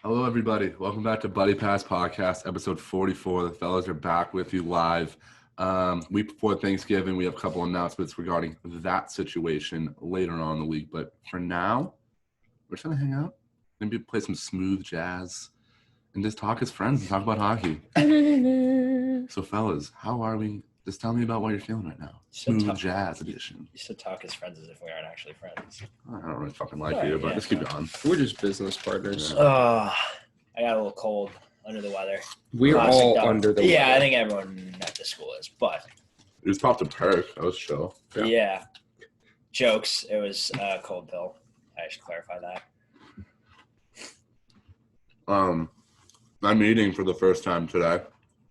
Hello, everybody. Welcome back to Buddy Pass Podcast, episode 44. The fellas are back with you live. Week before Thanksgiving, we have a couple announcements regarding that situation later on in the week. But for now, we're just going to hang out, maybe play some smooth jazz, and just talk as friends and talk about hockey. So, fellas, how are we? Just tell me about what you're feeling right now. Smooth jazz edition. You should talk as friends as if we aren't actually friends. I don't really fucking like you, but just keep going. We're just business partners. I got a little cold, under the weather. We're all under the weather. Yeah, I think everyone at the school is, but It was popped a perk. That was chill. yeah. Jokes. It was a cold pill. I should clarify that. I'm eating for the first time today.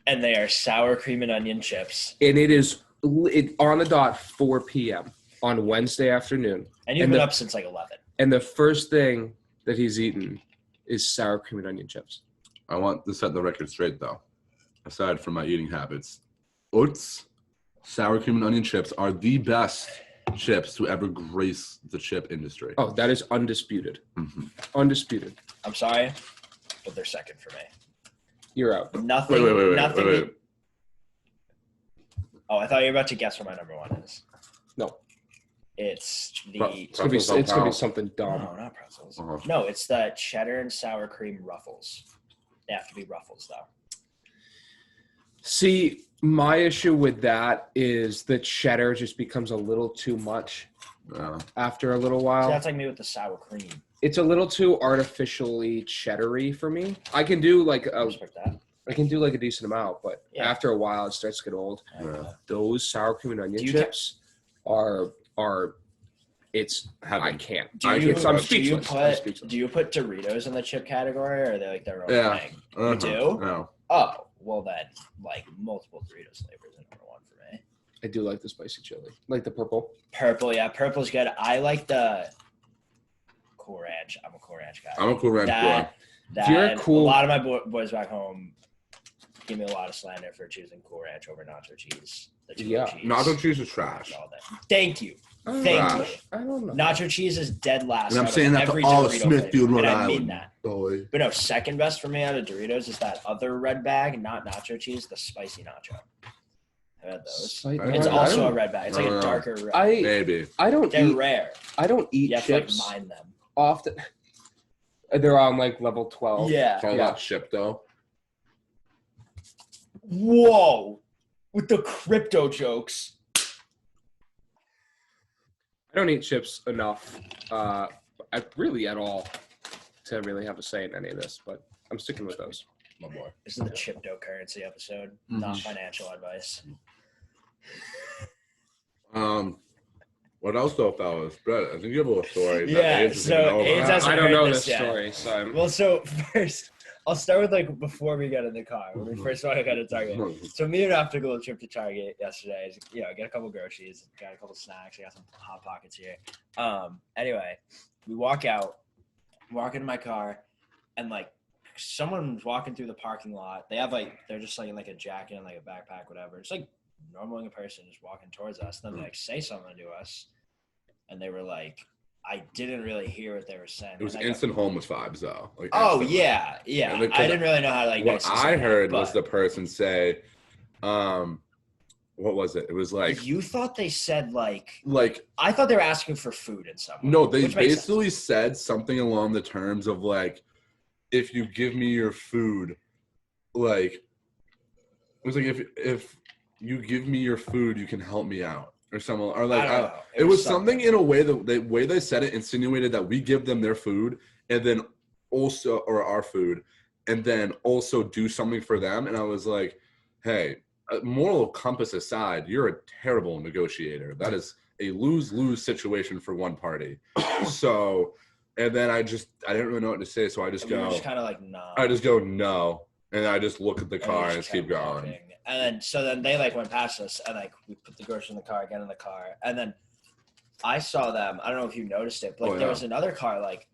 And they are sour cream and onion chips. And it is on the dot 4 p.m. on Wednesday afternoon. And you've been up since like 11. And the first thing that he's eaten is sour cream and onion chips. I want to set the record straight, though. Aside from my eating habits, Utz sour cream and onion chips are the best chips to ever grace the chip industry. Oh, that is undisputed. Mm-hmm. Undisputed. I'm sorry, but they're second for me. You're out. Nothing. Wait. Oh, I thought you were about to guess what my number one is. No. It's the. It's gonna be something dumb. No, not pretzels. Uh-huh. No, it's the cheddar and sour cream Ruffles. They have to be Ruffles, though. See, my issue with that is the cheddar just becomes a little too much after a little while. So that's like me with the sour cream. It's a little too artificially cheddary for me. I can do like I respect that. a decent amount, but after a while it starts to get old. Yeah. Those sour cream and onion chips are I can't. Do you put Doritos in the chip category, or are they like their own thing? You do? No. Oh, well then, like multiple Doritos flavors are number one for me. I do like the spicy chili, like the purple. Purple, yeah, purple's good. I like the Cool Ranch. I'm a Cool Ranch guy. I'm a Cool Ranch boy. A lot of my boys back home give me a lot of slander for choosing Cool Ranch over nacho cheese. Cheese. Nacho cheese is trash. Thank you. I don't know. Nacho cheese is dead last. And I'm saying that to all of Smithfield, Rhode Island. I mean that. Boy. But no, second best for me out of Doritos is that other red bag, not nacho cheese, the spicy nacho. I've had those. It's also a red bag. It's like a darker red. Maybe. They're rare. I don't eat you chips. Have to, like, mine them. Often. They're on like level 12. Yeah. Call that chip though. Whoa. With the crypto jokes. I don't eat chips enough, really at all, to really have a say in any of this, but I'm sticking with those. My boy. This is the cryptocurrency episode, not financial advice. What else though, fellas? Brett, I think you have a little story. Yeah, so I don't know this story, so well, so first, I'll start with like before we got in the car, when we first went to Target. So me and Raph took a little trip to Target yesterday. Get a couple groceries, got a couple snacks, I got some Hot Pockets here. Anyway, we walk into my car, and like someone's walking through the parking lot. They have they're just like in like a jacket and like a backpack, whatever. It's like normal young person just walking towards us. And then they like say something to us, and they were like, I didn't really hear what they were saying. It was instant homeless vibes, though. Like yeah. I didn't really know how to like. What I heard was the person say, "What was it? It was like." You thought they said like. I thought they were asking for food in some way. No, they basically said something along the terms of like, "If you give me your food, like," it was like if you give me your food, you can help me out. Or something, or like it was something in a way the way they said it insinuated that we give them their food and then also or our food and then also do something for them. And I was like, hey, moral compass aside, you're a terrible negotiator. That is a lose-lose situation for one party. So, and then I didn't really know what to say, so I just go. Just kind of like no. I just go no, and I just look at the car and just keep going. And then they like went past us, and like we put the groceries in the car, get in the car, and then I saw them. I don't know if you noticed it, but there was another car like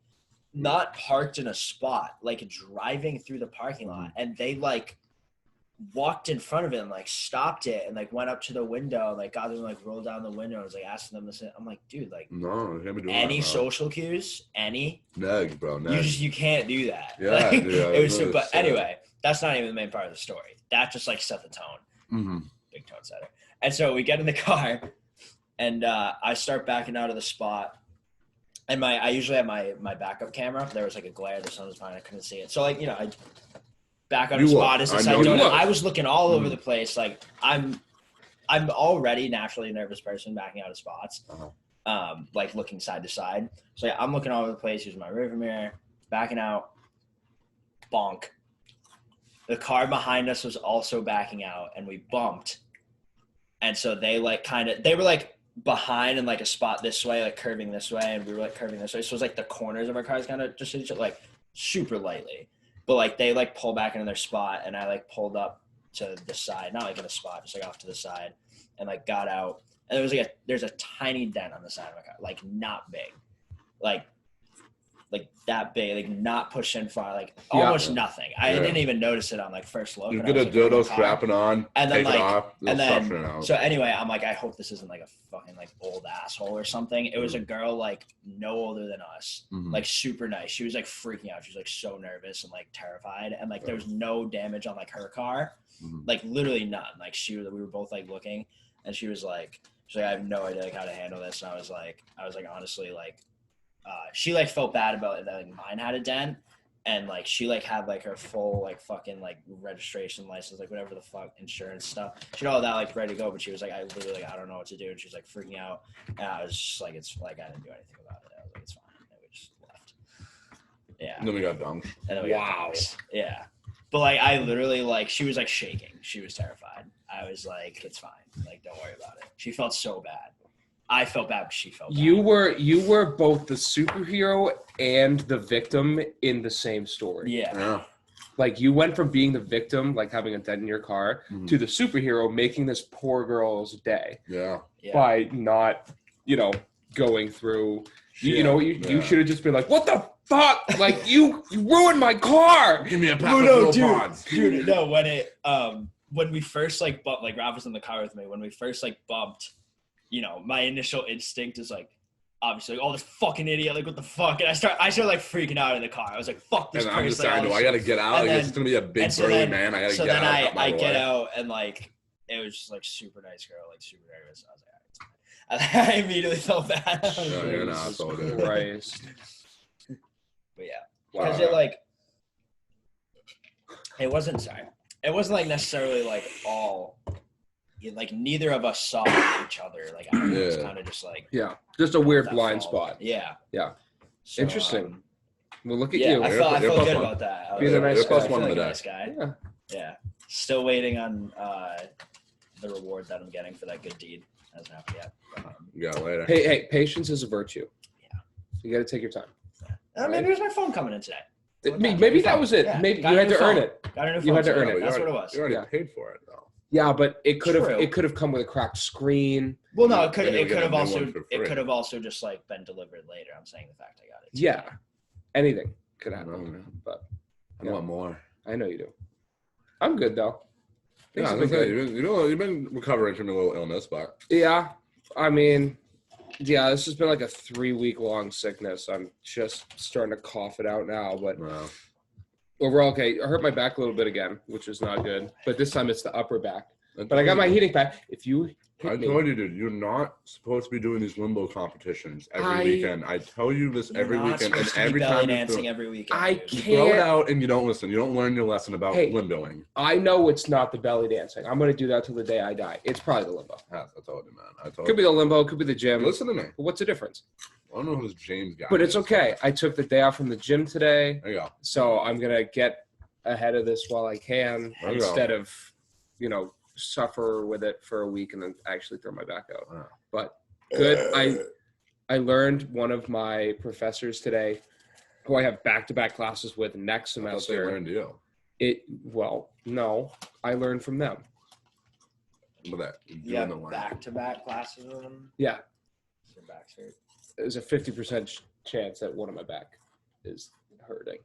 not parked in a spot, like driving through the parking lot, and they like walked in front of it and like stopped it and like went up to the window and like got them like rolled down the window and was like asking them to sit. I'm like, dude, like No, you can't be doing any that, bro. social cues, any Negs, bro. Negs. you can't do that. Yeah, Like, dude, it was really but sad. anyway, that's not even the main part of the story. That just like set the tone. Mm-hmm. Big tone setter. And so we get in the car and I start backing out of the spot. And I usually have my backup camera. There was like a glare, the sun was fine, I couldn't see it. So like, I back out of the spot as I was looking all over the place. Like I'm already naturally a nervous person backing out of spots. Like looking side to side. So yeah, I'm looking all over the place, using my rearview mirror, backing out, bonk. The car behind us was also backing out and we bumped. And so they were like behind in like a spot this way, like curving this way, and we were like curving this way. So it was like the corners of our cars kind of just like super lightly. But like they like pull back into their spot and I like pulled up to the side, not like in a spot, just like off to the side and like got out. And there was like there's a tiny dent on the side of my car, like not big, like that big, like not pushed in far, like almost nothing. I didn't even notice it on like first look. You get a dildo strapping on, and then take it off, and then suction it out. so anyway, I'm like, I hope this isn't like a fucking like old asshole or something. It was a girl like no older than us, like super nice. She was like freaking out. She was like so nervous and like terrified, and like there was no damage on like her car, like literally none. Like we were both like looking, and she was like, I have no idea like how to handle this, and I was like honestly like. She like felt bad about it that like mine had a dent and like she like had like her full like fucking like registration license, like whatever the fuck insurance stuff. She had all that like ready to go, but she was like, I literally like I don't know what to do, and she was like freaking out. And I was just like, it's like I didn't do anything about it. I was like, it's fine. And we just left. Yeah. And then we got dunked. And then we got dunked. Yeah. But like I literally like she was like shaking. She was terrified. I was like, it's fine. Like don't worry about it. She felt so bad. I felt bad, but she felt bad. You were both the superhero and the victim in the same story. Yeah. Like you went from being the victim, like having a dent in your car, to the superhero making this poor girl's day. Yeah. By not, going through. You should have just been like, "What the fuck? Like you ruined my car." Give me a pack of pods. Dude, no, when we first like bumped, like Rob was in the car with me. When we first like bumped. My initial instinct is like, obviously, like, oh, this fucking idiot, like, what the fuck? And I start like freaking out in the car. I was like, fuck this person. I'm deciding, do I gotta get out? Like, it's gonna be a big burly man. I gotta get out. So then I get out and like, it was just like super nice girl, like super nervous. I was like, all right, it's fine. I immediately felt bad. You're an asshole, dude. Christ. But yeah, because it like, it wasn't like necessarily like all. Like neither of us saw each other. Like I don't know, it's kind of just like just a weird blind spot. Yeah. So, interesting. Well, look at you. I felt good about that. Being a nice guy. Nice guy. Yeah. Still waiting on the reward that I'm getting for that good deed. Hasn't happened yet. Yeah, later. Hey, patience is a virtue. Yeah. You got to take your time. Yeah. Maybe it was my phone coming in today. Maybe that was it. Yeah. Maybe you had to earn it. Got a new phone. You had to earn it. That's what it was. You already paid for it though. Yeah, but it could have come with a cracked screen. Well, no, it could have also just like been delivered later. I'm saying the fact I got it. Yeah, anything could happen. But I want more. I know you do. I'm good though. Yeah, you've been recovering from a little illness, but yeah, I mean, this has been like a 3-week long sickness. I'm just starting to cough it out now, but. Overall, okay. I hurt my back a little bit again, which is not good. But this time it's the upper back. But I got my heating pad. If you told you, dude, you're not supposed to be doing these limbo competitions every weekend. I tell you this every weekend, and every time dancing every weekend. I can't. You throw it out and you don't listen. You don't learn your lesson about limboing. I know it's not the belly dancing. I'm going to do that till the day I die. It's probably the limbo. I told you, man. Could be the limbo. Could be the gym. Listen to me. But what's the difference? I don't know who this James guy is. But it's okay. I took the day off from the gym today. There you go. So I'm going to get ahead of this while I can instead of, suffer with it for a week and then actually throw my back out. Wow. But good. I learned one of my professors today who I have back-to-back classes with next semester. I thought they learned you. No, I learned from them. With that. Yeah, back-to-back classes with them? Yeah. Your back's hurt. There's a 50% chance that one of my back is hurting.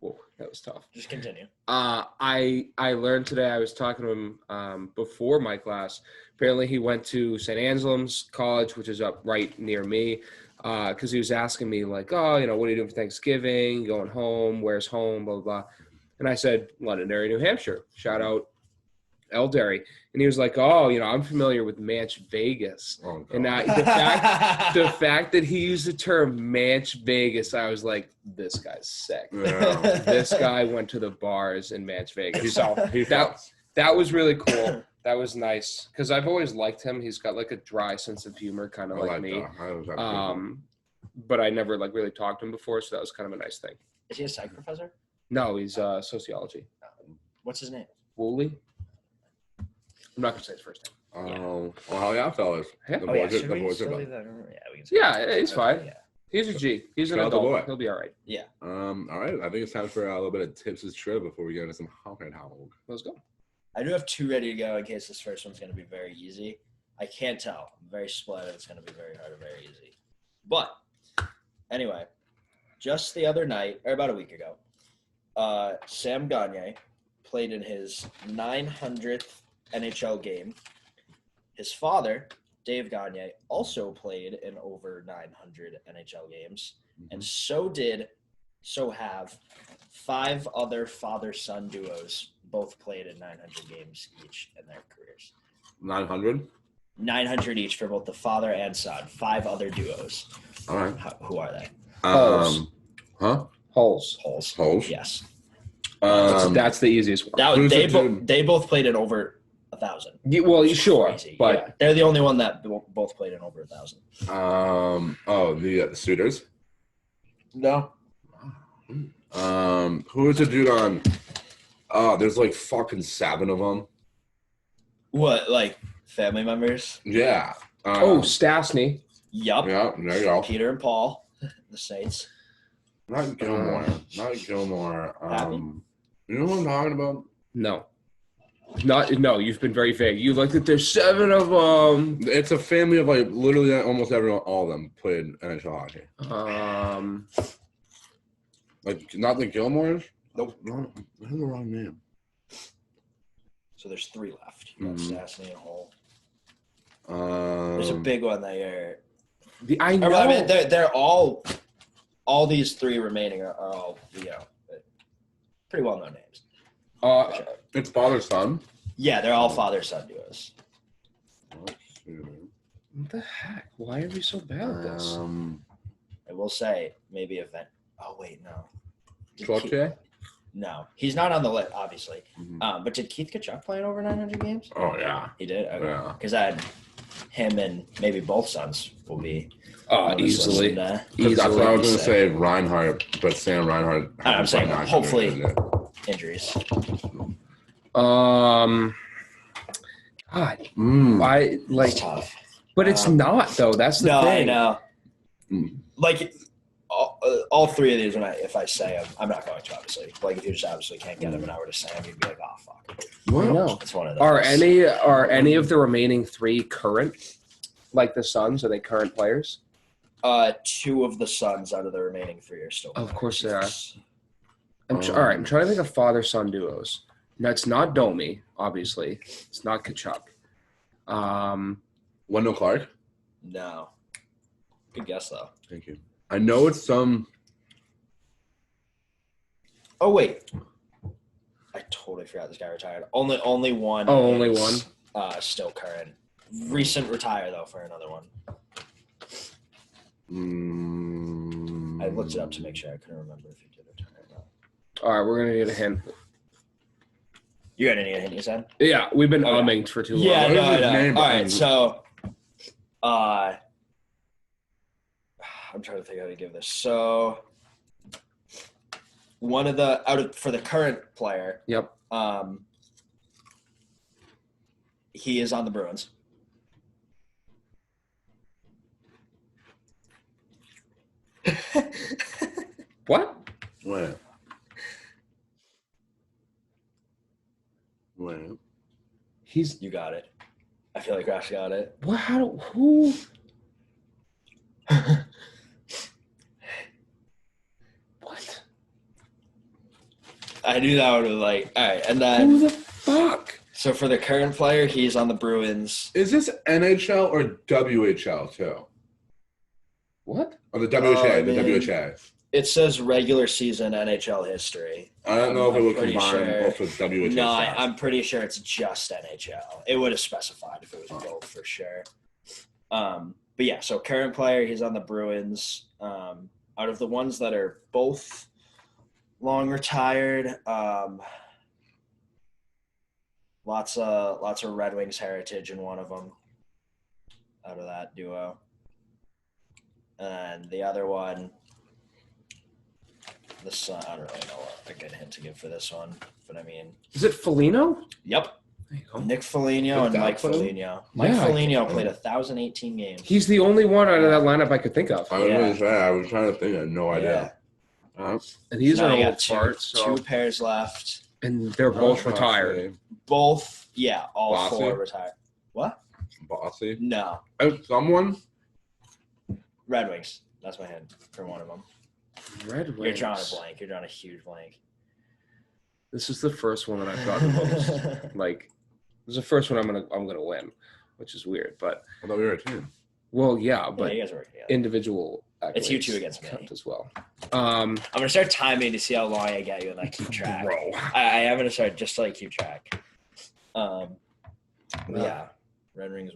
Whoa, That was tough. Just continue. I learned today. I was talking to him before my class. Apparently, he went to St. Anselm's College, which is up right near me, because he was asking me like, "Oh, what are you doing for Thanksgiving? Going home? Where's home? Blah blah blah." And I said, "Londonderry, New Hampshire." Shout out El Derry. And he was like, "Oh, I'm familiar with Manch Vegas." Oh, And God. the fact that he used the term Manch Vegas, I was like, this guy's sick. Yeah. This guy went to the bars in Manch Vegas. So He thought. that was really cool. That was nice because I've always liked him. He's got like a dry sense of humor, kind of like me. But I never like really talked to him before, so that was kind of a nice thing. Is he a psych professor? No, he's sociology. What's his name? Woolley. I'm not gonna say his first name. Oh, well, hell yeah, fellas. Yeah. The Oh, yeah. boys are- Should the we boys are still about- leave that in? Yeah, we can. Yeah, he's fine. Yeah. He's a G. He's an Shout out the adult. boy. He'll be all right. All right. I think it's time for a little bit of tips and trip before we get into some hog and hog. Let's go. I do have 2 ready to go in case this first one's going to be very easy. I can't tell. I'm very split. It's going to be very hard or very easy. But anyway, just the other night, or about a week ago, Sam Gagner played in his 900th NHL game. His father, Dave Gagner, also played in over 900 NHL games, and so have 5 other father-son duos, both played in 900 games each in their careers. 900? 900 each for both the father and son. 5 other duos. All right. Who are they? Holes. Huh? Holes. Holes? Yes. That's the easiest one. Who's the dude? They both played in over 1,000. Well, It's sure, crazy. but Yeah. They're the only one that both played in over 1,000. The Suitors? No. Who is the dude on? Oh, there's like fucking 7 of them. What, like family members? Yeah. Stastny. Yup. Yeah, there you go. Peter and Paul, the Saints. Not Gilmore. Not Gilmore. Happy? You know what I'm talking about? No, you've been very vague. You like that there's 7 of them. It's a family of like literally almost everyone, all of them played NHL hockey. Like not the Gilmores? Nope. No, I have the wrong name. So there's 3 left. You got Mhm. Stastny and Hull. There's a big one that you're. I know. I mean, they're all these 3 remaining are all pretty well known names. It's father son. Yeah, they're all father-son duos. What the heck? Why are we so bad at this? I will say maybe event. Oh wait, no. Cloutier? No, he's not on the list, obviously. Mhm. But did Keith Kachuk play in over 900 games? Oh yeah. He did. Okay. Yeah. Because I had him and maybe both sons will be on this list. Easily. And, Because that's what I was gonna Easily. say, Reinhardt, but Sam Reinhardt. I'm saying had hopefully 900. injuries. God, I like, It's tough. but it's not though. That's the No, I thing. know. Mm. Like all 3 of these, if I say them, I'm not going to obviously. Like if you just obviously can't get them, and I were to say them, you'd be like, oh fuck. I know. It's one of those. Are any of the remaining 3 current? Like the Suns, are they current players? 2 of the sons out of the remaining 3 are still. Of course they are. Yes. All right, I'm trying to think of father-son duos. No, it's not Domi, obviously. It's not Kachuk. Wendell Clark. No. Good guess though. Thank you. I know it's some. Oh wait. I totally forgot this guy retired. Only one. Oh, only is, still current. Recent retire though for another one. I looked it up to make sure. I couldn't remember if he did retire or not. All right, we're gonna get a hint. You got any hint you said? Yeah, we've been Okay. umming for too long. Yeah, What is no, his no. name? All right, so I'm trying to think how to give this. So one of the for the current player, Yep. he is on the Bruins. What? Wait. He's You got it. I feel like Rash got it. what? Who? What? I knew that one was like, all right. And Who then, the fuck? so for the current player, he's on the Bruins. Is this NHL or WHL too? What? Or the WHA? I The mean- WHA. It says regular season NHL history. I don't know if it I'm would pretty combine sure- both with WHA. No, stats. I'm pretty sure it's just NHL. It would have specified if it was both for sure. But yeah, so current player, he's on the Bruins. Out of the ones that are both long retired, lots of Red Wings heritage in one of them. Out of that duo, and the other one, the Sun. I don't really know what a good hint to give for this one, but I mean, Is it Foligno? yep. There you go. Nick Foligno Good and job, Mike Phil. Foligno. Mike Yeah, Foligno played 1,018 games. He's the only one out of that lineup I could think of. I was Yeah. gonna say. I was trying to think. I had no idea. And he's Now an you old got fart, so two pairs left. and they're both retired. Both, yeah, all Bossy? 4 retired. What? Bossy. No, Someone. Red Wings. That's my hint for one of them. Red Wings. You're drawing a blank. You're drawing a huge blank. This is the first one that I thought the most. Like, this is the first one I'm gonna win, which is weird. But I thought we were a team. well, yeah, Yeah, but you guys are working together. individual. It's you accolades two against me. count as well. I'm gonna start timing to see how long I get you, and I keep track. Bro. I am gonna start just so I keep track. But yeah, Red Wings.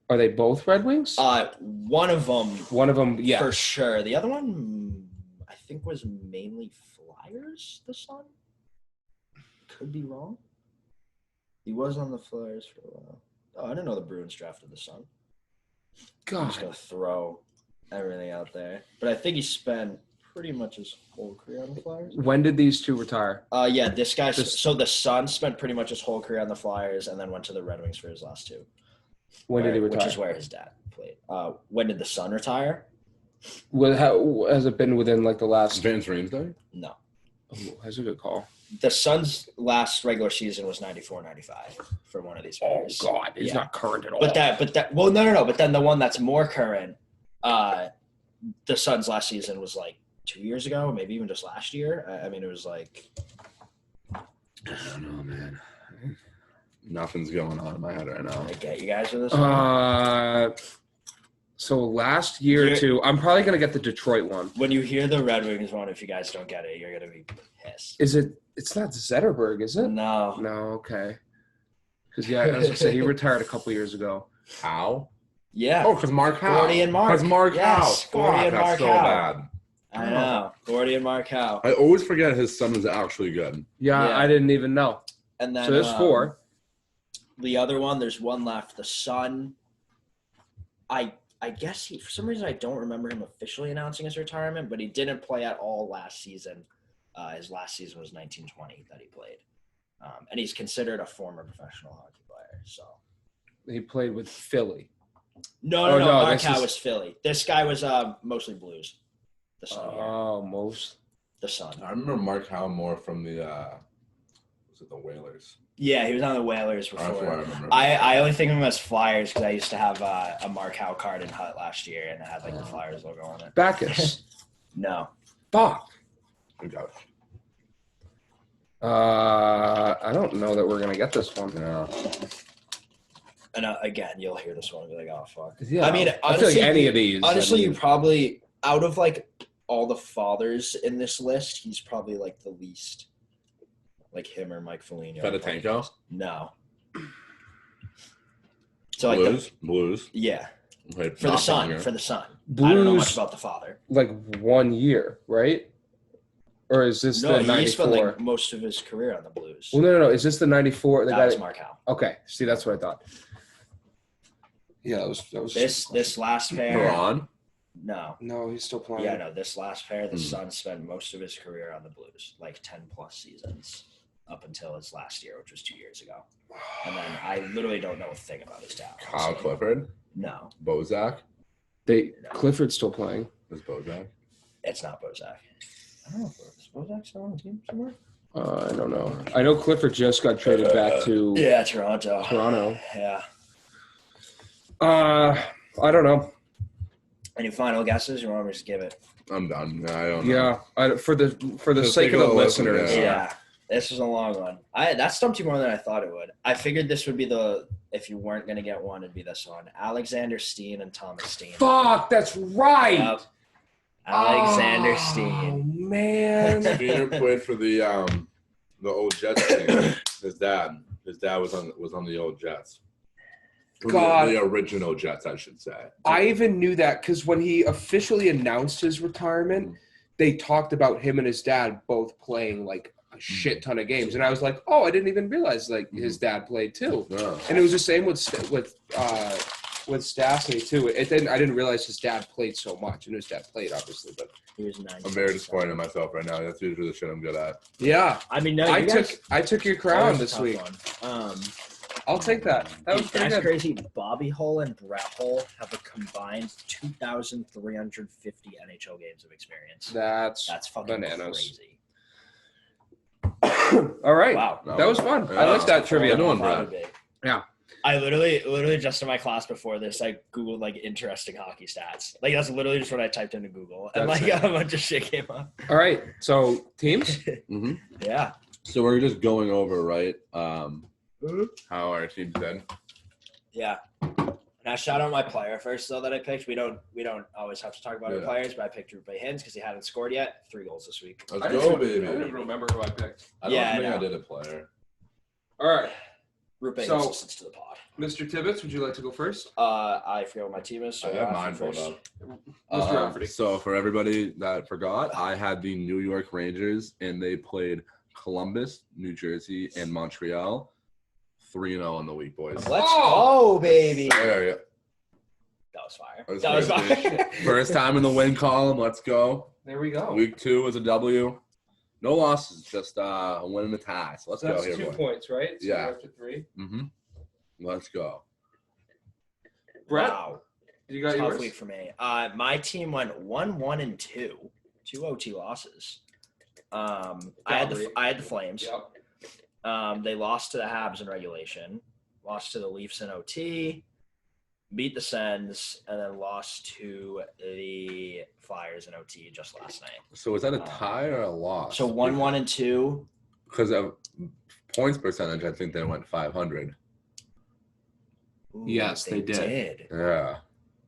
Are they both Red Wings? One of them One of them, yeah. for sure. The other one, I think, was mainly Flyers. The Sun. Could be wrong. He was on the Flyers for a while. Oh, I didn't know the Bruins drafted the Sun. I'm just God, gonna throw everything out there, but I think he spent pretty much his whole career on the Flyers. when did these two retire? Yeah, this guy. This- So the Sun spent pretty much his whole career on the Flyers, and then went to the Red Wings for his last 2. When did he Which retire? is where his dad played. When did the Sun retire? How has it been within like the last? Vance Riemsdyk. No. Oh, that's a good call. The Suns' last regular season was 94-95 for one of these Oh players. God, he's Yeah. not current at all. But that. Well, no. But then the one that's more current, the Suns' last season was like 2 years ago, maybe even just last year. I mean, it was like. I don't know, man. Nothing's going on in my head right now. I get you guys with this one. So last year or You're- two, I'm probably gonna get the Detroit one. When you hear the Red Wings one, if you guys don't get it, you're gonna be pissed. Is it? It's not Zetterberg, is it? No. No, okay. Because yeah, as I said, he retired a couple years ago. How? Yeah. Oh, because Mark Howe. Gordy and Mark. Because Mark Yes, Howe. Gordy Fuck, and that's Mark so Howe. bad. I know. Gordy and Mark Howe. I always forget his son is actually good. Yeah, Yeah. I didn't even know. And then So there's 4. The other one, there's one left. The Sun. I guess for some reason I don't remember him officially announcing his retirement, but he didn't play at all last season. His last season was 1920 that he played, and he's considered a former professional hockey player. So He played with Philly. no, Oh, no, Mark this Howe is- was Philly. This guy was mostly Blues. The Sun. here. Oh, most. The Sun. I remember Mark Howe more from the was it the Whalers? Yeah, he was on the Whalers That's what I before. remember. I only think of him as Flyers because I used to have a Mark Howe card in Hut last year, and it had like the Flyers logo on it. Backus. No. Fuck. We got it. I don't know that we're gonna get this one. Yeah. And again, you'll hear this one and be like, "Oh fuck." Yeah, I mean, I feel honestly, like any of these. honestly, I mean, you probably out of like all the fathers in this list, he's probably like the least, like him or Mike Foligno. Fedotenko? No. So like Blues. yeah, Played for the not Sun, longer. for the Sun. I don't know much Blues about the father. like 1 year, right? Or is this No, the he spent 94? like most of his career on the Blues. Well, no. Is this the 94? The That guy. was Mark Howe. Okay, see, that's what I thought. Yeah, that was. This last pair. Braun. No. No, he's still playing. Yeah, no. This last pair, the Hmm. Sun spent most of his career on the Blues, like 10+ seasons, up until his last year, which was 2 years ago. And then I literally don't know a thing about his dad. Kyle honestly. Clifford. No, Bozak. Clifford's still playing. Is Bozak? it's not Bozak. I don't know. Is Bozak still on the team somewhere? I don't know. I know Clifford just got traded back to Yeah, Toronto. Toronto. Yeah. I don't know. Any final guesses? You want me to just give it? I'm done. I don't know. Yeah, for the Just sake take of the a listen, listeners. Yeah. This was a long one. That stumped you more than I thought it would. I figured this would be if you weren't going to get one, it'd be this one. Alexander Steen and Thomas Steen. Fuck, that's right. Yep. Alexander Steen. Oh, man. Steiner played for the old Jets team. His dad was on the old Jets. God. The original Jets, I should say. I even knew that because when he officially announced his retirement, they talked about him and his dad both playing like a shit ton of games, and I was like, "Oh, I didn't even realize like his dad played too." Yeah. And it was the same with Stastny too. I didn't realize his dad played so much, and his dad played obviously, but He was 9. I'm very disappointed in myself right now. That's usually the shit I'm good at. yeah, I mean, no, I you guys, took your that crown was a this tough week. one. I'll take that. That was pretty That's good. crazy. Bobby Hull and Brett Hull have a combined 2,350 NHL games of experience. That's fucking bananas. crazy. All right. Wow. That was fun. Yeah. I like that trivia. Good one, That Brad. would be. Yeah. I literally just in my class before this, I Googled like interesting hockey stats. Like that's literally just what I typed into Google. And That's like it. a bunch of shit came up. All right. So teams. Mm-hmm. Yeah. So we're just going over, right? Mhm. How our team did. Yeah. And I shout out my player first though that I picked. We don't always have to talk about our Yeah. players, but I picked Rupe Hintz because he hadn't scored yet. 3 goals this week. Let's I go, didn't baby. even remember who I picked. I don't Yeah, I think I know. did a player. All right. Rupe So- Hintz listens to the pod. Mr. Tibbetts, would you like to go first? I forget what my team is. So I have I'll mine ask pulled you up. Mr. Rafferty. So for everybody that forgot, I had the New York Rangers, and they played Columbus, New Jersey, and Montreal. 3-0 on the week, boys. Let's Oh! go, baby. There you go. That was fire. That was That was crazy. fire. First time in the win column. Let's go. There we go. Week 2 was a W. No losses, just a win and a tie. So let's So go that's here, 2 boy. points, right? So Yeah. you're up to 3. Mm-hmm. Let's go. Brett, Wow. you got Tough yours? week for me. My team went 1-1-2, 2 OT losses. I had the Flames. Yep. They lost to the Habs in regulation, lost to the Leafs in OT, beat the Sens, and then lost to the Flyers in OT just last night. So is that a tie or a loss? So 1-1-2. Because of points percentage, I think they went 500. Ooh, Yes, they did. Yeah.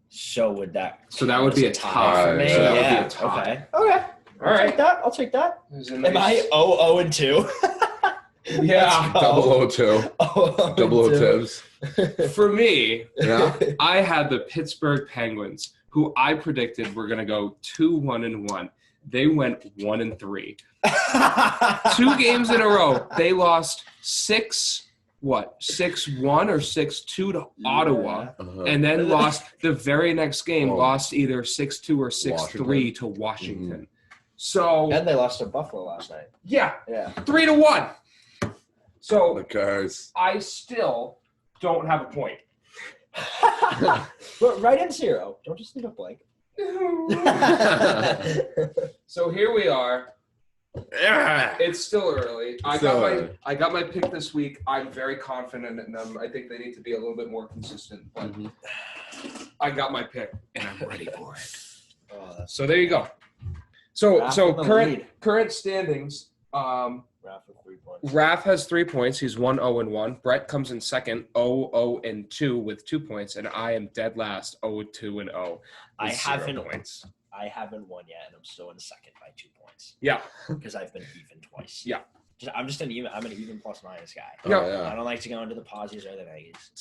So would that? So that would count be as a tie. for me? So that would be Yeah. a tie. Okay. Okay. All right. I'll take that. There's a Am I nice- 0-0-2? Yeah. Double 0-2. 0-0-2. Double O tips. For me, Yeah. I had the Pittsburgh Penguins, who I predicted were going to go 2-1-1. They went 1-3. 2 games in a row. They lost 6-1 or 6-2 to Ottawa, Uh-huh. and then lost the very next game. Oh. Lost either 6-2 or 6-3 to Washington. So And they lost to Buffalo last night. yeah, Yeah. 3-1. So The Cars. I still don't have a point. But write in 0. Don't just leave it blank. So here we are. Yeah. It's still early. I Still early. got my pick this week. I'm very confident in them. I think they need to be a little bit more consistent, but Mhm. I got my pick and I'm ready for it. Oh, that's So there you go. So Raph so with the current lead. current standings. Raph with 3 points. Raph has 3 points. He's 1-0-1. Brett comes in second, 0-0-2 with 2 points, and I am dead last, 0-2-0. I with 0 haven't points. I haven't won yet, and I'm still in second by 2 points Yeah. because I've been even twice. Yeah. I'm an even plus minus guy. Oh, Yeah. I yeah. don't like to go into the posies or the negatives.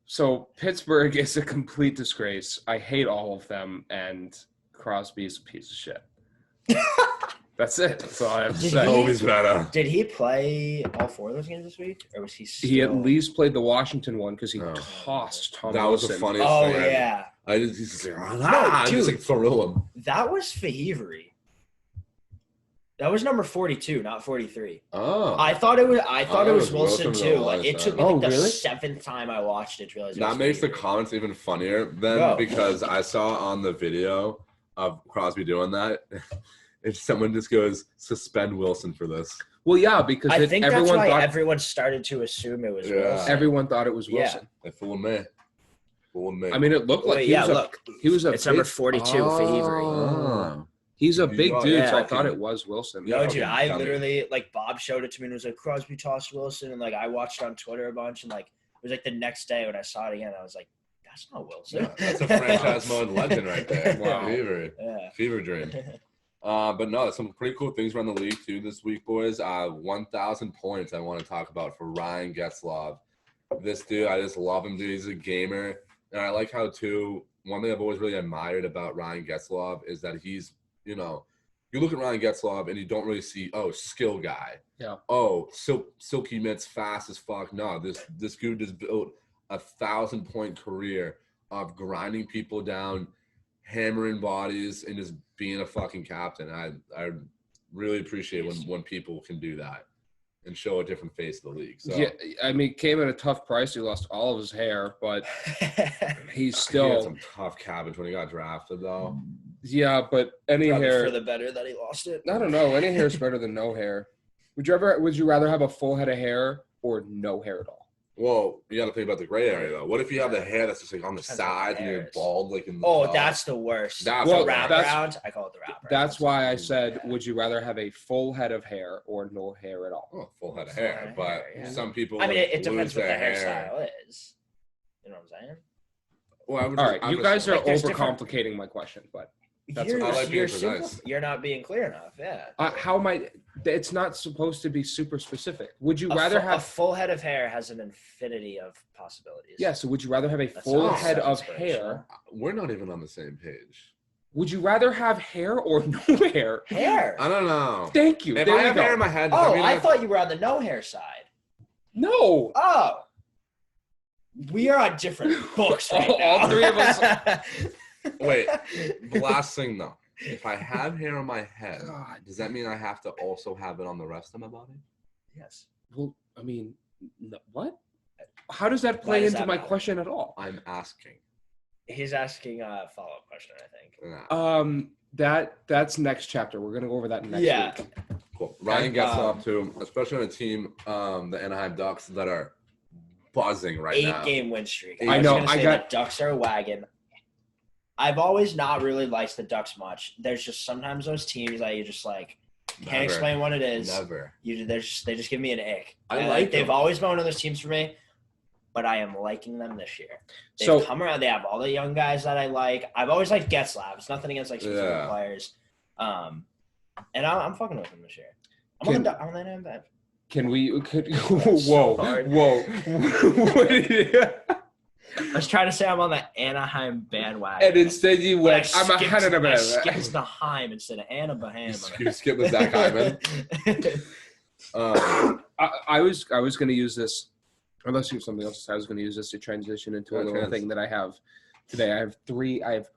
So Pittsburgh is a complete disgrace. I hate all of them, and Crosby's a piece of shit. That's it. That's all I have to Did say. he- Always better. Did he play all 4 of those games this week, or was he? Still... He at least played the Washington one because he Oh. tossed Tom That was the Wilson. funniest Oh thing. yeah, I just he's just like, ah, dude. just like thrill him. that was Fahevery. That was number 42, not 43. Oh. I thought it was. I thought it was was Wilson Wilson too. for a Like long it took me time. like Oh, the really? 7th time I watched it to realize. It That was makes the Fahevery. comments even funnier then Go. because I saw on the video of Crosby doing that. If someone just goes, suspend Wilson for this. Well, yeah, because I think that's everyone why thought everyone started to assume it was Yeah. Wilson. everyone thought it was Yeah. Wilson. They fooled me. I mean, it looked like he was a it's number 42 for Avery. Oh. He's a big dude, yeah. so I thought it was Wilson. No, dude, I literally, like, Bob showed it to me and was like, Crosby tossed Wilson. And, like, I watched it on Twitter a bunch. And, like, it was, like, the next day when I saw it again, I was like, that's not Wilson. Yeah, that's a franchise mode legend right there. Wow. Fever dream. But no, some pretty cool things around the league, too, this week, boys. 1,000 points I want to talk about for Ryan Getzlaf. This dude, I just love him, dude. He's a gamer. And I like how, too, one thing I've always really admired about Ryan Getzlaf is that he's, you know, you look at Ryan Getzlaf and you don't really see, skill guy. Yeah. Silky mitts, fast as fuck. No, this dude just built a 1,000-point career of grinding people down, hammering bodies, and just being a fucking captain. I really appreciate when people can do that and show a different face of the league. So yeah, I mean, came at a tough price. He lost all of his hair, but he's he still had some tough cabbage when he got drafted, though. Yeah, but any Probably hair for the better that he lost it. I don't know. Any hair is better than no hair. Would you rather have a full head of hair or no hair at all? Well, you got to think about the gray area, though. What if you have the hair that's just like on the Depends side on and the you're hairs. bald, like in the Oh, top? that's the worst. That's Well, the wrap worst. around. I call it the wrap around. That's why I said, would you rather have a full head of hair or no hair at all? Oh, full head of Full hair, head of but hair, yeah. some people. I mean, it lose depends what the their hairstyle is. You know what I'm saying? Well, All right, you guys are Like, there's different- overcomplicating my question, but That's you're, what I like being you're, precise. simple, you're not being clear enough. Yeah. how am I? It's not supposed to be super specific. Would you A rather a have? full head of hair has an infinity of possibilities. Yeah. So would you rather have a That full sounds head so of inspirational. hair? We're not even on the same page. Would you rather have hair or no hair? Hair. I don't know. Thank you. If There I you have go. hair in my head, does that Oh, mean I thought you were on the no hair side. No. Oh. We are on different books right now. All three of us. Wait, the last thing though. If I have hair on my head, God. does that mean I have to also have it on the rest of my body? Yes. Well, I mean, what? How does that Why play does into that my matter? question at all? I'm asking. He's asking a follow-up question, I think. Nah. That's next chapter. We're gonna go over that next Yeah. week. Cool. Ryan gets off too, especially on a team, the Anaheim Ducks, that are buzzing right now. 8-game win streak. I know, was gonna I say got- the Ducks are a wagon. I've always not really liked the Ducks much. There's just sometimes those teams that you just like can't Never. explain what it is. Never. They just give me an ick. I And, like they've them. always been one of those teams for me, but I am liking them this year. They've So- come around. They have all the young guys that I like. I've always liked Getzlaf. It's nothing against like specific Yeah. players. And I'm fucking with them this year. I'm on the Anaheim bench. Can we? so Whoa, hard. whoa. What did you- I was trying to say I'm on the Anaheim bandwagon. And instead you But went, I'm a hundred of I it. skipped the Heim instead of Anaheim. You skip the Zach Hyman. I was going to use this, unless you have something else. I was going to use this to transition into a Yeah, little trans. thing that I have today. I have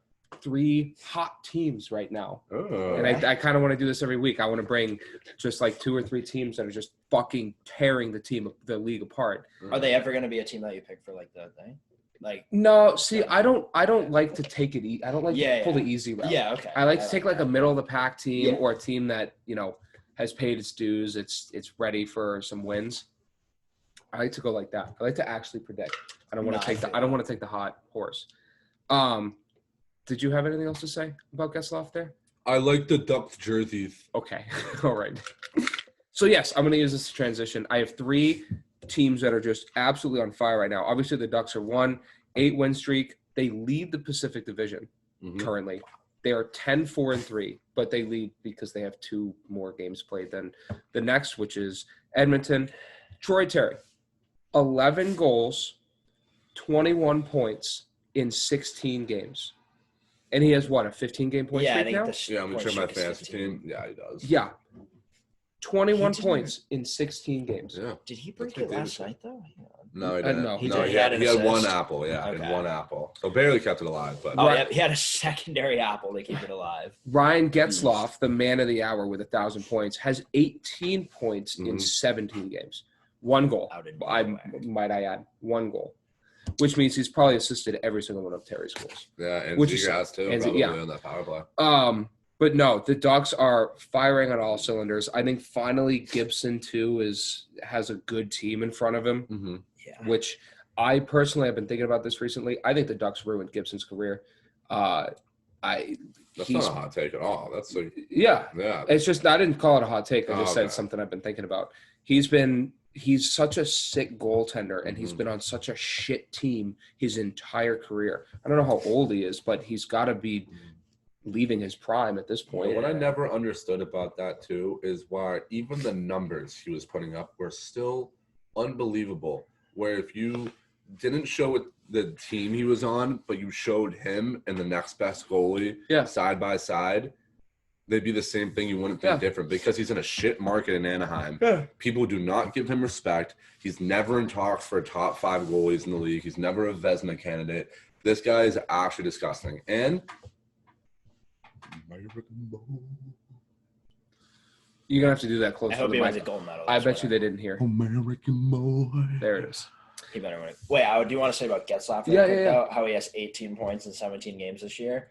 three hot teams right now, Oh. and I kind of want to do this every week. I want to bring just like 2 or 3 teams that are just fucking tearing the league apart. Are they ever going to be a team that you pick for like the thing? Like, No, see, I don't like to take it. I don't like Yeah, to pull yeah. the easy route. yeah, okay. I like to take like a that. middle of the pack team Yeah. or a team that has paid its dues. It's ready for some wins. I like to go like that. I like to actually predict. I don't want No, to I take feel I don't want to take the hot horse. Did you have anything else to say about Getzlaf there? I like the Ducks jerseys. Okay, all right. So yes, I'm going to use this to transition. I have 3 teams that are just absolutely on fire right now. Obviously, the Ducks are 8-win streak. They lead the Pacific Division Mhm. currently. They are 10-4-3, but they lead because they have 2 more games played than the next, which is Edmonton. Troy Terry, 11 goals, 21 points in 16 games. And he has what, a 15-game point Yeah, I streak think now? the Yeah, I'm gonna point check my streak is fantasy 15. team. Yeah, he does. Yeah. 21 He didn't- points in 16 games. Yeah. Did he break That's it what last David night though? Hang on. No, he Uh, didn't. no. He no, did. he He had had, an he had one assist. apple. Yeah, Okay. and one apple. So barely kept it alive, but Oh, Right. yeah, he had a secondary apple to keep it alive. Ryan Getzlaf, the man of the hour with 1,000 points, has 18 points in Mhm. 17 games. 1 goal. Out in I nowhere. might I add 1 goal, which means he's probably assisted every single one of Terry's goals. yeah, and Which is- Seagrass too, and- probably yeah. on that power play. But no, the Ducks are firing on all cylinders. I think finally Gibson too has a good team in front of him, Mm-hmm. Yeah. which I personally have been thinking about this recently. I think the Ducks ruined Gibson's career. That's not a hot take at all. That's like yeah. It's just I didn't call it a hot take. I just said okay. something I've been thinking about. He's such a sick goaltender, and he's been on such a shit team his entire career. I don't know how old he is, but he's got to be leaving his prime at this point. What I never understood about that too is why even the numbers he was putting up were still unbelievable. Where if you didn't show it the team he was on, but you showed him and the next best goalie side by side, they'd be the same thing. You wouldn't think different because he's in a shit market in Anaheim. Yeah. People do not give him respect. He's never in talks for top 5 goalies in the league. He's never a Vezina candidate. This guy is actually disgusting. And you're gonna have to do that close. I hope he wins a gold medal. I bet you they didn't hear. American boy. There it is. He better win it. Wait, do you want to say about Getzlaf? Though, how he has 18 points in 17 games this year.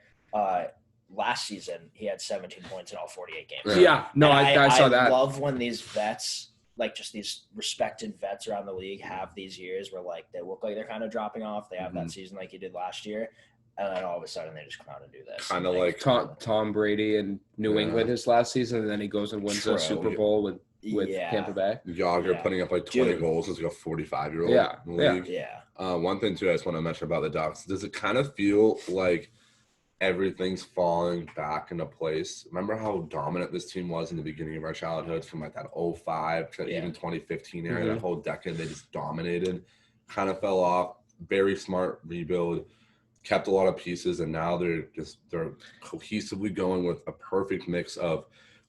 Last season, he had 17 points in all 48 games. Yeah, no, I saw that. I love when these vets, like just these respected vets around the league, have these years where like they look like they're kind of dropping off. They have that season like he did last year, and then all of a sudden they just come out and do this. Kind of like Tom Brady in New England his last season, and then he goes and wins a Super Bowl with Tampa Bay. Yager putting up like 20 goals as like a 45-year-old in the league. One thing too I just want to mention about the Ducks, does it kind of feel like everything's falling back into place? Remember how dominant this team was in the beginning of our childhoods, from like that 05 to even 2015 era, that whole decade they just dominated, kind of fell off. Very smart rebuild, kept a lot of pieces, and now they're cohesively going with a perfect mix of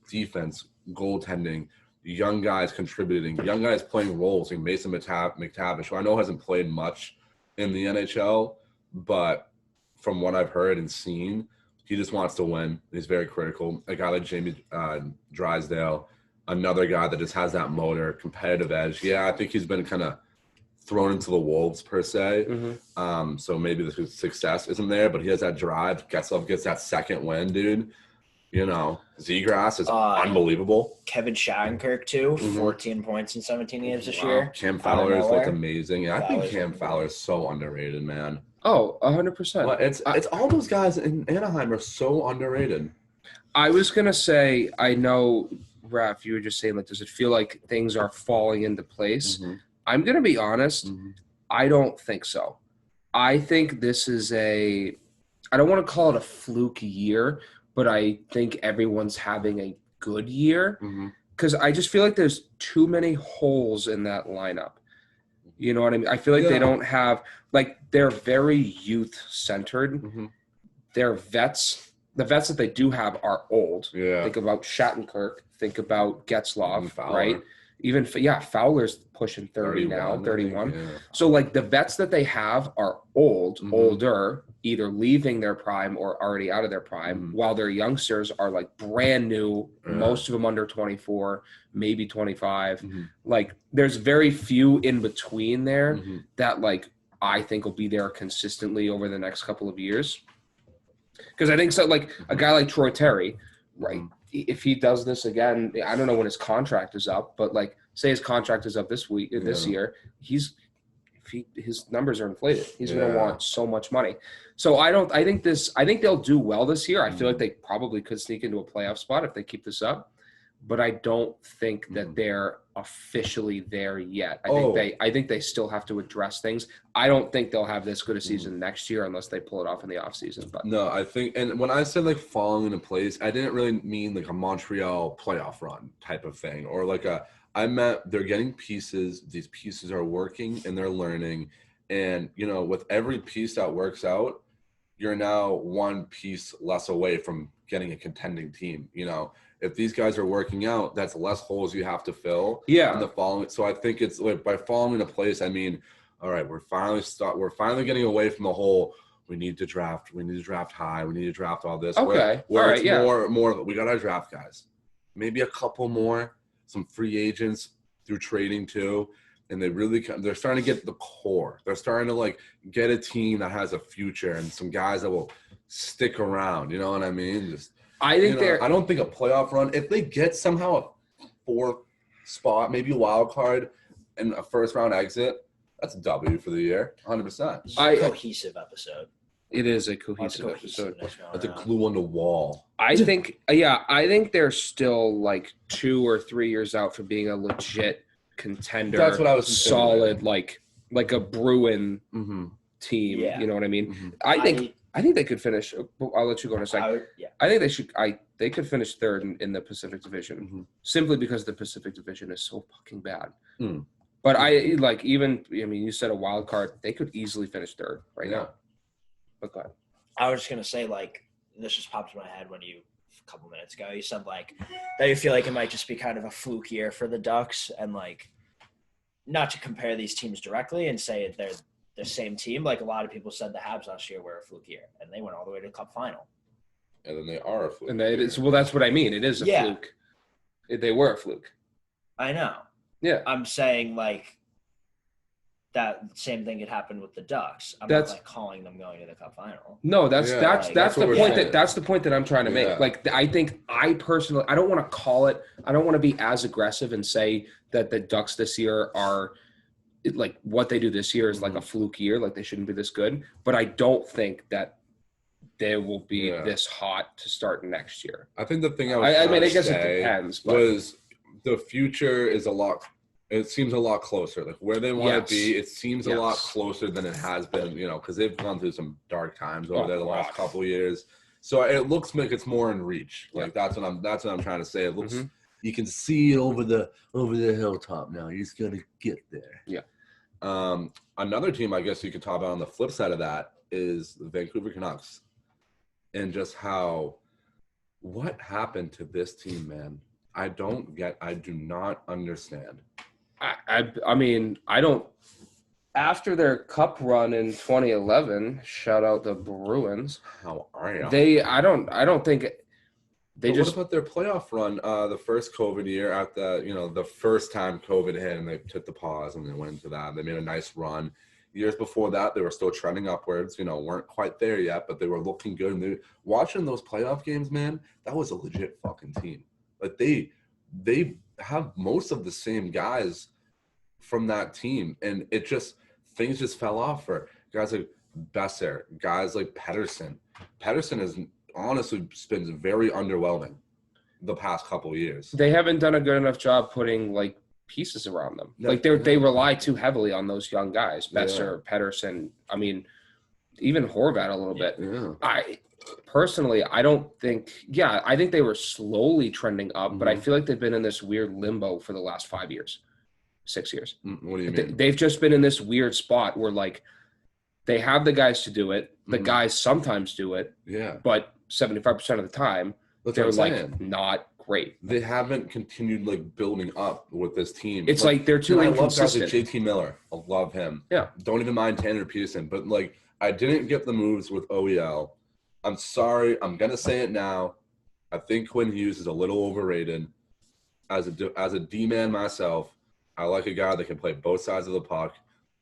defense, goaltending, young guys contributing, young guys playing roles. Like Mason McTavish, who I know hasn't played much in the NHL, but from what I've heard and seen, he just wants to win. He's very critical. A guy like Jamie Drysdale, another guy that just has that motor, competitive edge. Yeah, I think he's been kind of thrown into the wolves per se. So maybe the success isn't there, but he has that drive. Getzlaf gets that second win, dude. You know, Zegras is unbelievable. Kevin Shattenkirk, too, 14 points in 17 games this year. Cam Fowler's looked amazing. Yeah, I think Cam Fowler is so underrated, man. Oh, 100%. Well, it's all those guys in Anaheim are so underrated. I was going to say, I know, Raph, you were just saying, like, does it feel like things are falling into place? I'm going to be honest. I don't think so. I think this is I don't want to call it a fluke year, but I think everyone's having a good year, because I just feel like there's too many holes in that lineup. You know what I mean? I feel like they don't have – like, they're very youth-centered. They're vets. The vets that they do have are old. Yeah. Think about Shattenkirk. Think about Getzlaf, right? Even Fowler's pushing 30 now, 31. Yeah. So, like, the vets that they have are older, either leaving their prime or already out of their prime, while their youngsters are, like, brand new, most of them under 24, maybe 25. Like, there's very few in between there that, like, I think will be there consistently over the next couple of years. Because I think so, like, a guy like Troy Terry, right? If he does this again, I don't know when his contract is up, but like, say his contract is up this year, his numbers are inflated. He's going to want so much money. So I think they'll do well this year. I feel like they probably could sneak into a playoff spot if they keep this up, but I don't think that they're officially there yet. I think they still have to address things. I don't think they'll have this good a season next year unless they pull it off in the offseason. But no, I think, and when I said like falling into place, I didn't really mean like a Montreal playoff run type of thing, or like I meant they're getting pieces. These pieces are working and they're learning. And, you know, with every piece that works out, you're now one piece less away from getting a contending team. You know, if these guys are working out, that's less holes you have to fill. Yeah. In the following. So I think it's like by falling into place, I mean, all right, we're finally getting away from the whole, we need to draft high, we need to draft all this. Okay. Where it's more, we got to draft guys. Maybe a couple more, some free agents through trading too. And they're starting to get the core. They're starting to like get a team that has a future and some guys that will stick around. You know what I mean? I don't think a playoff run, if they get somehow a 4th spot, maybe a wild card and a first round exit, That's a W for the year, 100%. It's a cohesive episode. It is a cohesive episode. That's a glue on the wall. I think they're still like 2 or 3 years out from being a legit contender. That's what I was solid, like a Bruin team. Yeah. You know what I mean? Mm-hmm. I think they could finish. I'll let you go in a second. I think they should. They could finish third in the Pacific Division simply because the Pacific Division is so fucking bad. Mm. But you said a wild card. They could easily finish third right now. But go ahead. I was just gonna say, like, this just popped in my head when a couple minutes ago, you said like that you feel like it might just be kind of a fluke year for the Ducks, and like not to compare these teams directly and say they're the same team. Like a lot of people said the Habs last year were a fluke year, and they went all the way to the Cup final. And then they are a fluke. And that's what I mean. It is a fluke. They were a fluke. I know. Yeah. I'm saying like that same thing could happen with the Ducks. I'm not like calling them going to the Cup final. No, that's the point that's the point that I'm trying to make. Yeah. Like I personally I don't want to call it. I don't want to be as aggressive and say that the Ducks this year are like what they do this year is like a fluke year, like they shouldn't be this good. But I don't think that they will be this hot to start next year. I think the thing I guess it depends. But was the future is it seems a lot closer. Like where they want to be, it seems a lot closer than it has been, because they've gone through some dark times over there the last couple of years. So it looks like it's more in reach. Like that's what I'm trying to say. It looks you can see it over the hilltop now. He's gonna get there. Yeah. Another team I guess you could talk about on the flip side of that is the Vancouver Canucks. And just what happened to this team, man? I do not understand. I mean, I don't. After their cup run in 2011, shout out the Bruins. How are you? I don't think they just. What about their playoff run? The first COVID year at the first time COVID hit and they took the pause and they went into that. They made a nice run. Years before that, they were still trending upwards. Weren't quite there yet, but they were looking good. And watching those playoff games, man, that was a legit fucking team. Like they have most of the same guys from that team, and things just fell off for guys like Besser, guys like Pettersson. Pettersson has honestly been very underwhelming the past couple of years. They haven't done a good enough job putting like pieces around them. Like they rely too heavily on those young guys, Besser, Pettersson. I mean, even Horvat a little bit. Yeah. I think they were slowly trending up, but I feel like they've been in this weird limbo for the last 5 years, 6 years. What do you mean? They've just been in this weird spot where like they have the guys to do it. The guys sometimes do it. Yeah. But 75% of the time, they're like not great. They haven't continued like building up with this team. It's like they're too inconsistent. I love guys like JT Miller. I love him. Yeah. Don't even mind Tanner Pearson, but like I didn't get the moves with OEL. I'm sorry. I'm gonna say it now. I think Quinn Hughes is a little overrated. As a D-man myself, I like a guy that can play both sides of the puck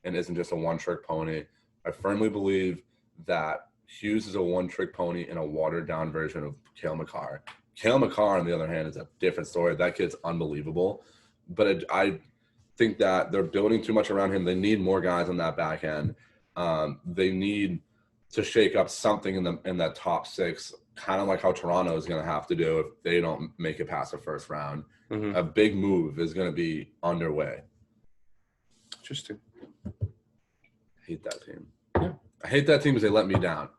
and isn't just a one-trick pony. I firmly believe that Hughes is a one-trick pony and a watered-down version of Cale Makar. Cale Makar, on the other hand, is a different story. That kid's unbelievable. But I think that they're building too much around him. They need more guys on that back end. They need to shake up something in that top six, kind of like how Toronto is going to have to do if they don't make it past the first round. A big move is going to be underway. Interesting. I hate that team. Yeah. I hate that team because they let me down.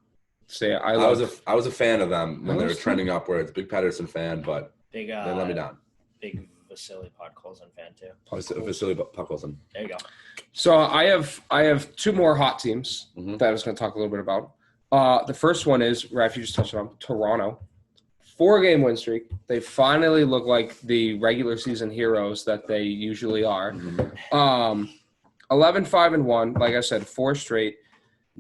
I was a fan of them when they were trending upwards. Big Pettersson fan, but they let me down. Big Vasily Podkolzin fan too. Vasily Podkolzin. There you go. So I have two more hot teams that I was going to talk a little bit about. The first one is, Raph, you just touched on Toronto. 4-game win streak. They finally look like the regular season heroes that they usually are. 11-5-1, like I said, 4 straight.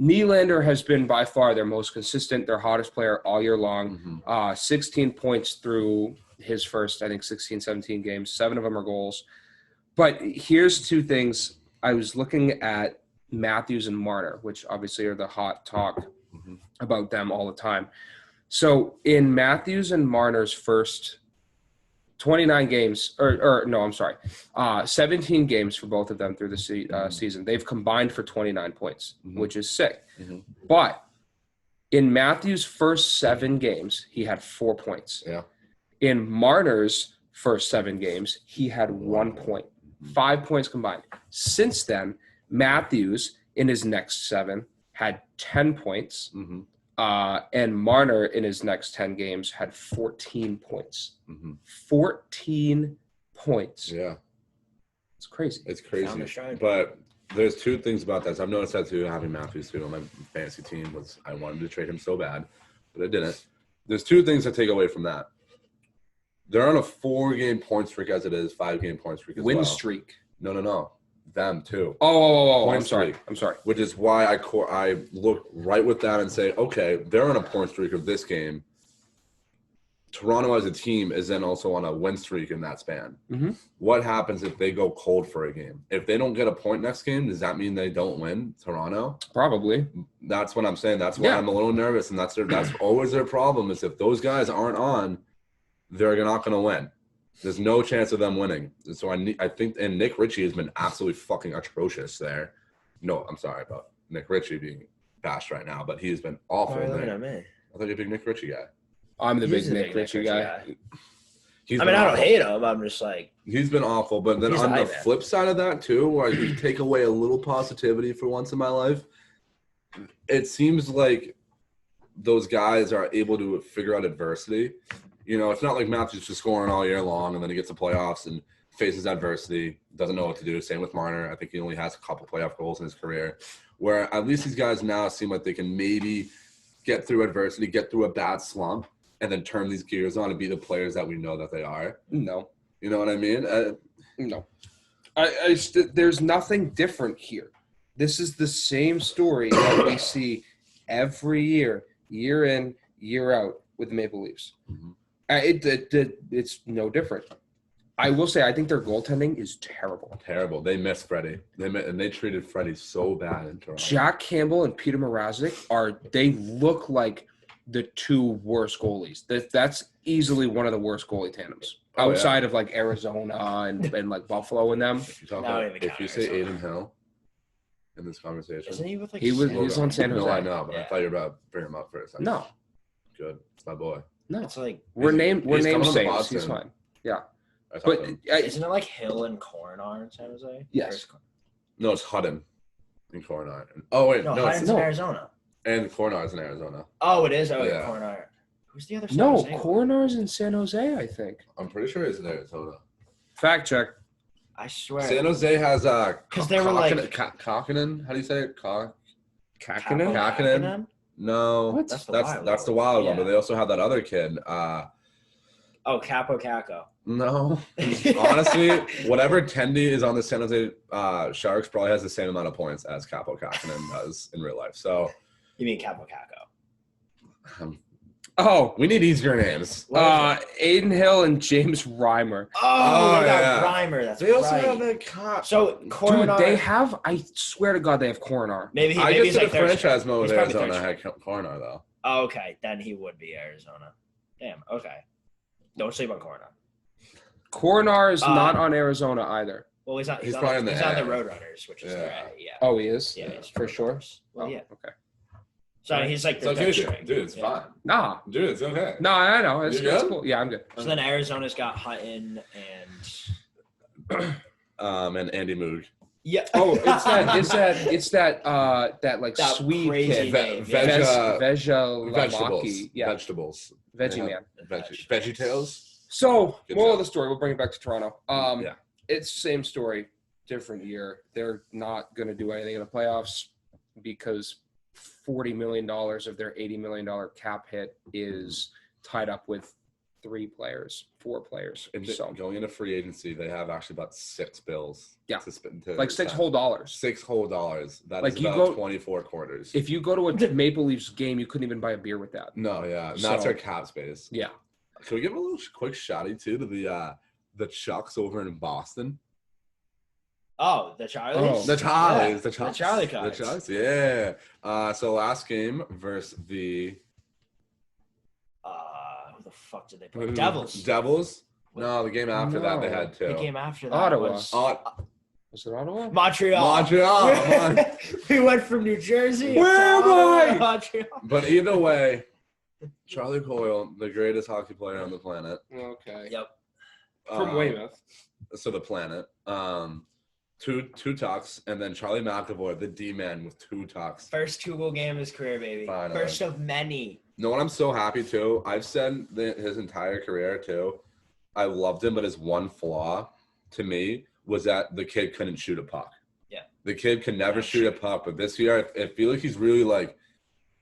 Nylander has been by far their most consistent, their hottest player all year long. 16 points through his first, I think, 16, 17 games. 7 of them are goals. But here's 2 things. I was looking at Matthews and Marner, which obviously are the hot talk about them all the time. So in Matthews and Marner's first 29 games, or no, I'm sorry, 17 games for both of them through the season. They've combined for 29 points, which is sick. But in Matthews' first 7 games, he had 4 points. Yeah. In Marner's first 7 games, he had 1 point, 5 points combined. Since then, Matthews in his next 7 had 10 points. And Marner in his next 10 games had 14 points. 14 points. Yeah. It's crazy. It's crazy. But there's 2 things about this. I've noticed that too, having Matthews too on my fantasy team. I wanted to trade him so bad, but I didn't. There's 2 things to take away from that. They're on a 4-game point streak as it is, 5-game point streak as well. Win streak. No. Them too. Oh, Point I'm sorry. streak. I'm sorry. Which is why I look right with that and say, okay, they're on a point streak of this game. Toronto as a team is then also on a win streak in that span. What happens if they go cold for a game? If they don't get a point next game, does that mean they don't win, Toronto? Probably. That's what I'm saying. That's why I'm a little nervous, and that's always their problem is if those guys aren't on, they're not going to win. There's no chance of them winning. So I think, and Nick Ritchie has been absolutely fucking atrocious there. No, I'm sorry about Nick Ritchie being bashed right now, but he's been awful there. I thought you're a big Nick Ritchie guy. I'm the big Nick Ritchie guy. I don't hate him. I'm just like he's been awful. But then on the flip side of that too, where I take away a little positivity for once in my life, it seems like those guys are able to figure out adversity. You know, it's not like Matthews just scoring all year long and then he gets to playoffs and faces adversity, doesn't know what to do. Same with Marner. I think he only has a couple playoff goals in his career. Where at least these guys now seem like they can maybe get through adversity, get through a bad slump, and then turn these gears on and be the players that we know that they are. No. You know what I mean? No. There's nothing different here. This is the same story that we see every year, year in, year out with the Maple Leafs. It's no different. I will say I think their goaltending is terrible. Terrible. They miss Freddie. They treated Freddie so bad in Toronto. Jack Campbell and Peter Mrazek they look like the 2 worst goalies. That's easily one of the worst goalie tandems outside of like Arizona and like Buffalo and them. If you say Aiden Hill in this conversation, isn't he with like he was on San Jose? No, I know, but I thought you were about to bring him up for a second. No, good. It's my boy. No, it's like we're namesakes. He's fine. Yeah, but isn't it like Hill and Coronar in San Jose? Yes. No, it's Hutton in Coronar. Oh wait, no, Hutton's in Arizona. And Coronar's in Arizona. Oh, it is. Oh, yeah, Coronar. Who's the other? No, Coronar's in San Jose. I think. I'm pretty sure he's in Arizona. Fact check. I swear. San Jose has because they were like Kakinen. How do you say it? Kakinen. No, what? That's the wild one. But they also have that other kid. Capo Caco. No, honestly, whatever Tendy is on the San Jose Sharks probably has the same amount of points as Capo Kakinen does in real life. So you mean Capo Caco? We need easier names. Aiden Hill and James Reimer. Reimer. That's they also have that cop. So Coronar. Dude, they have. I swear to God, they have Coronar. Maybe I he's just did like a franchise mode with Arizona. I had Coronar though. Oh, okay, then he would be Arizona. Damn. Okay. Don't sleep on Coronar. Coronar is not on Arizona either. Well, he's not. He's probably on the Roadrunners, which is Oh, he is. Yeah, he's for sure. Well, yeah. Okay. So he's like the dude. It's fine. Nah, dude, it's okay. No, I know. It's cool. Yeah, I'm good. So then Arizona's got Hutton and Andy Moog. Yeah. Oh, it's that like that Swede kid. Vegetables. Yeah. Vegetables. Veggie man. Veggie Tales. So, moral of the story, we'll bring it back to Toronto. Yeah. It's same story, different year. They're not going to do anything in the playoffs because $40 million of their $80 million cap hit is tied up with 4 players. So going into free agency, they have actually about 6 bills. Yeah, to like $6 whole. $6 whole. That like is about 24 quarters. If you go to a Maple Leafs game, you couldn't even buy a beer with that. No, yeah, that's our cap space. Yeah. Can we give a little quick shouty too to the Chucks over in Boston? Oh, the Charlies? The Charlies. The Charlie Cubs. The Chucks, yeah. So last game versus the who the fuck did they play? Devils. No, the game after that they had The 2. game after that Ottawa. was Was it Ottawa? Montreal. We went from New Jersey. Where am I? Montreal. But either way, Charlie Coyle, the greatest hockey player on the planet. Okay. Yep. From Weymouth. So the planet. Two tucks, and then Charlie McAvoy, the D-man with 2 tucks. First 2-goal game of his career, baby. Finally. First of many. You know what? I'm so happy too. I've said his entire career too. I loved him, but his one flaw to me was that the kid couldn't shoot a puck. Yeah. The kid can never shoot a puck, but this year I feel like he's really like,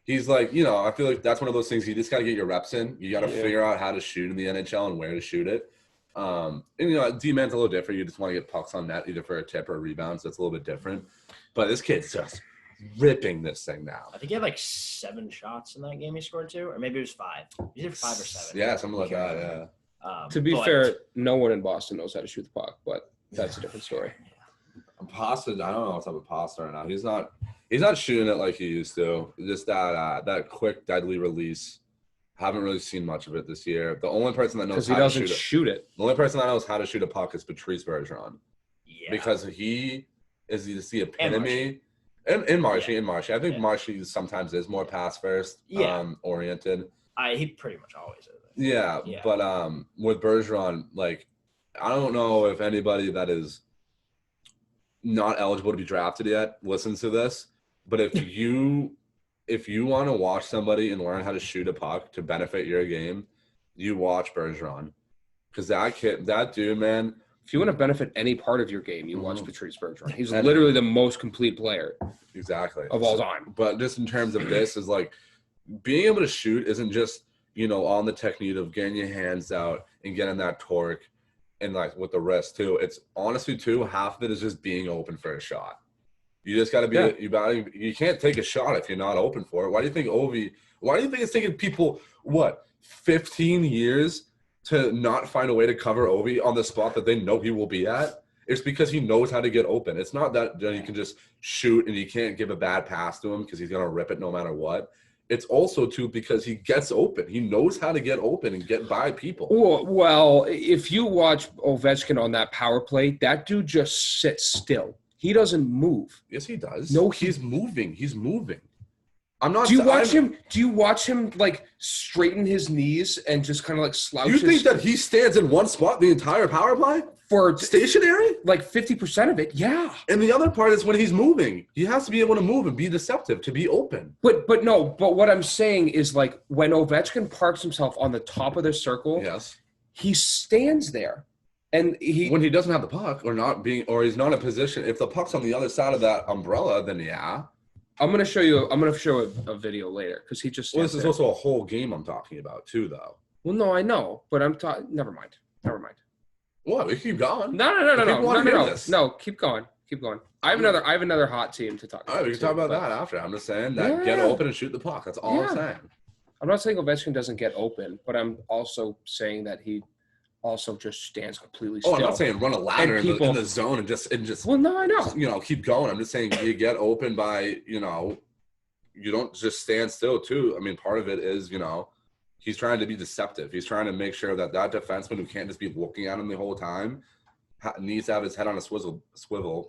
I feel like that's one of those things you just got to get your reps in. You got to figure out how to shoot in the NHL and where to shoot it. And D-man's a little different. You just want to get pucks on net either for a tip or a rebound, so it's a little bit different. But this kid's just ripping this thing now. I think he had like 7 shots in that game he scored 2, or maybe it was 5. He did 5 or 7. Yeah, something like that, yeah. To be fair, no one in Boston knows how to shoot the puck, but that's a different story. Pasta, I don't know what's up with Pasta right now. He's not shooting it like he used to. Just that quick, deadly release. Haven't really seen much of it this year. The only person that knows because he doesn't shoot it. The only person that knows how to shoot a puck is Patrice Bergeron. Yeah. Because he is the epitome. And Marshy. I think Marshy sometimes is more pass first oriented. He pretty much always is. Yeah, but with Bergeron, like, I don't know if anybody that is not eligible to be drafted yet listens to this, but if you want to watch somebody and learn how to shoot a puck to benefit your game, you watch Bergeron. Because that dude, man. If you want to benefit any part of your game, you watch Patrice Bergeron. He's literally the most complete player of all time. But just in terms of this, is like being able to shoot isn't just, on the technique of getting your hands out and getting that torque and like with the wrist too. It's honestly too, half of it is just being open for a shot. You just got to be, you can't take a shot if you're not open for it. Why do you think it's taking people, 15 years to not find a way to cover Ovi on the spot that they know he will be at? It's because he knows how to get open. It's not that you can just shoot and you can't give a bad pass to him because he's going to rip it no matter what. It's also, too, because he gets open. He knows how to get open and get by people. Well, if you watch Ovechkin on that power play, that dude just sits still. He doesn't move. Yes, he does. No, he's moving. He's moving. I'm not. Do you watch him like straighten his knees and just kind of like slouch? You think that he stands in one spot the entire power play for stationary? Like 50% of it, yeah. And the other part is when he's moving, he has to be able to move and be deceptive to be open. But what I'm saying is like when Ovechkin parks himself on the top of the circle, yes, he stands there. And when he doesn't have the puck or he's not in position, if the puck's on the other side of that umbrella, then yeah. I'm gonna show a video later because he just. Well, this is also a whole game I'm talking about too, though. Well, no, I know, but I'm talking. Never mind. What? We keep going. No. Keep going. I have another hot team to talk about. All right, we can talk about that after. I'm just saying that get open and shoot the puck. That's all I'm saying. I'm not saying Ovechkin doesn't get open, but I'm also saying that he also just stands completely still. I'm not saying run a ladder in the zone and just. Well, no, I know. Keep going. I'm just saying you get open by you don't just stand still too. I mean, part of it is he's trying to be deceptive. He's trying to make sure that defenseman who can't just be looking at him the whole time needs to have his head on a swivel. Swizzle.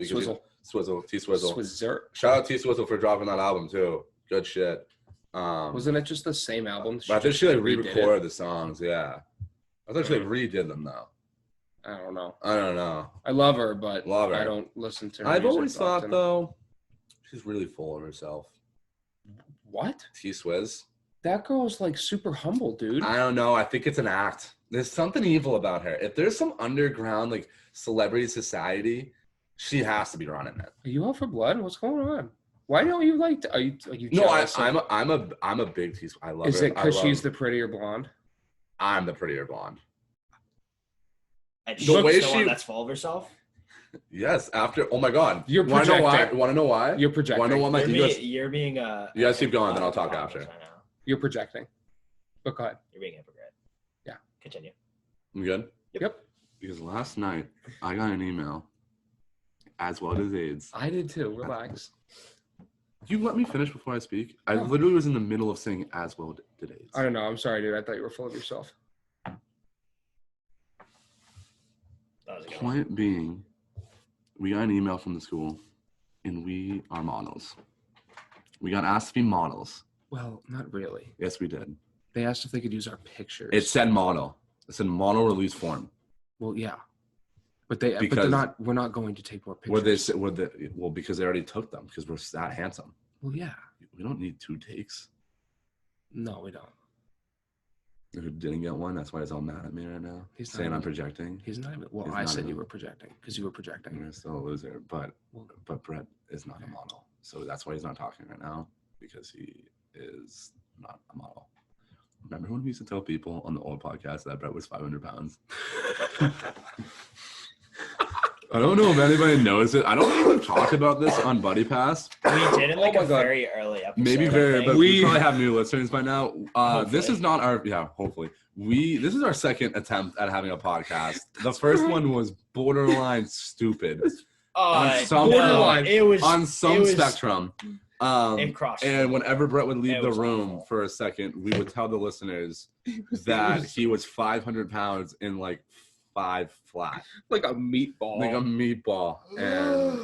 Swizzer. Shout out T Swizzle for dropping that album too. Good shit. Wasn't it just the same album? I think she re-recorded the songs. Yeah. I thought she redid them though. I don't know. I love her, but I don't listen to her. I've always thought though, she's really full of herself. What? T-Swizz. That girl's like super humble, dude. I don't know. I think it's an act. There's something evil about her. If there's some underground like celebrity society, she has to be running it. Are you out for blood? What's going on? Why don't you like? Are you no, I'm a big T-Swizz. I love her. Is it because she's the prettier blonde? I'm the prettier blonde. And the way she that's full of herself. Yes. After oh my god, you're projecting. Want to know why? You're projecting. Want to know why you're being you guys keep going, then I'll talk after. You're projecting. But go ahead. You're being a hypocrite. Yeah. Continue. You good? Yep. Because last night I got an email, as well as AIDS. I did too. Relax. You let me finish before I speak? I literally was in the middle of saying as well did AIDS. I don't know. I'm sorry, dude. I thought you were full of yourself. That was a good one. Point being, we got an email from the school, and we are models. We got asked to be models. Well, not really. Yes, we did. They asked if they could use our pictures. It said model. It said model release form. Well, yeah. But they're Because- not. We're not going to take more pictures. Well, because they already took them because we're that handsome. Well, yeah. We don't need 2 takes. No, we don't. Who didn't get one? That's why he's all mad at me right now. He's not saying I'm even- projecting. He's not even. Well, He's I not said even- you were projecting because you were projecting. You're still a loser, but Well, Brett is not a model, so that's why he's not talking right now because he is not a model. Remember when we used to tell people on the old podcast that Brett was 500 pounds? I don't know if anybody knows it. I don't think we've talked about this on Buddy Pass. We did in like Oh a my God. very early episode. Maybe I very, think. but we probably have new listeners by now. This Hopefully. is not our, hopefully. This is our second attempt at having a podcast. The first one was borderline stupid on some borderline. It was on some it was- spectrum. It crossed. And whenever Brett would leave It the was room awful. for a second, we would tell the listeners that he was 500 pounds in like 5 flat, like a meatball. like a meatball. And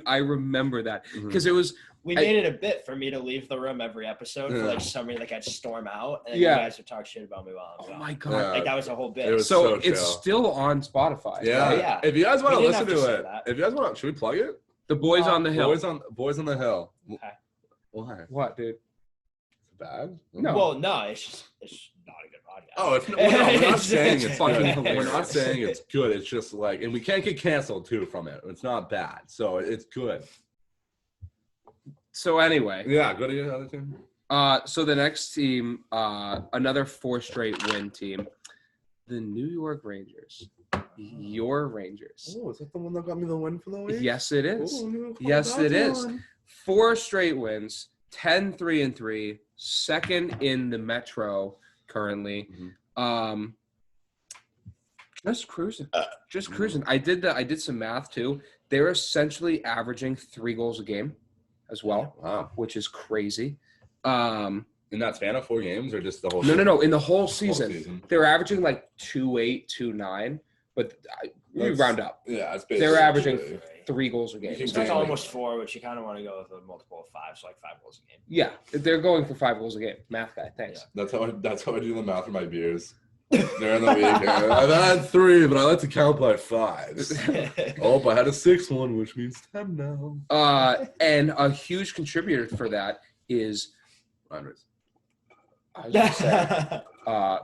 I remember that because it was. We made it a bit for me to leave the room every episode for like somebody like I'd storm out and then Yeah. you guys would talk shit about me while I'm Oh gone. my god! Yeah. Like that was a whole bit. It was So so it's chill. still on Spotify. yeah. right? Yeah. If you guys want to We didn't listen have to to say it, that. if you guys want, should we plug it? The Boys on the Hill. Boys on the Hill. Okay. Why? What, dude? It's bad. No. Well, no, it's not a good podcast. Oh, it's well, no, we're not saying it's fucking good. hilarious. We're not saying it's good. It's just like, and we can't get canceled too from it. It's not bad, so it's good. So anyway, Yeah, go to your other team. so the next team, another 4 straight win team, the New York Rangers. Your Rangers. Oh, is that the one that got me the win for the week? Yes, it is. Oh, Yes, that's it is. one. 4 straight wins, 10-3-3, second in the Metro currently. Just cruising. Just cruising. I did some math too. They're essentially averaging 3 goals a game as well, Wow. which is crazy. In that span of 4 games, or just the whole? No. In the whole Whole season, they're averaging like 2.8, 2.9, but you That's- round up. Yeah, it's They're basically. averaging 3 goals a game. You So can that's Yeah. almost 4, which you kind of want to go with a multiple of 5, so like 5 goals a game. Yeah, they're going for 5 goals a game. Math guy, thanks. That's how I do the math for my beers. During the week, I've had 3, but I like to count by 5s. Oh, I had a 6th one, which means 10 now. And a huge contributor for that is Andres. I was gonna say,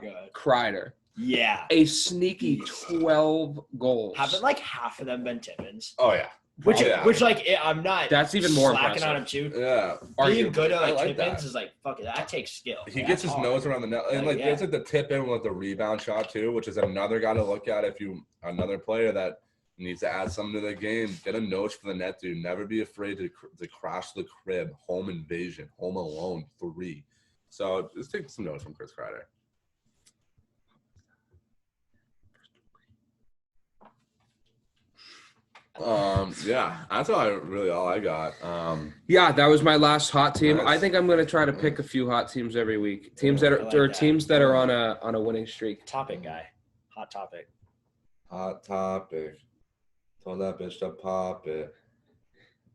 Good. Kreider. Yeah. A sneaky Jeez. 12 goals. Haven't like half of them been Tippins? Oh yeah, Which, Yeah. which like I'm not. That's even more slacking impressive. on him too. yeah. Being good at I like like Tippins that. is like fuck it. That takes skill. He That's gets his hard. nose around the net, and Like, like there's like the tip in with the rebound shot too, which is another guy to look at if you another player that needs to add something to the game. Get a nose for the net, dude. Never be afraid to crash the crib. Home invasion, home alone 3. So just take some notes from Chris Kreider. Yeah, that's all I got. Yeah, that was my last hot team. Nice. I think I'm gonna try to pick a few hot teams every week. Teams that I are like or that. teams that are on a winning streak. Topic guy. Hot topic. Hot topic. Told that bitch to pop it.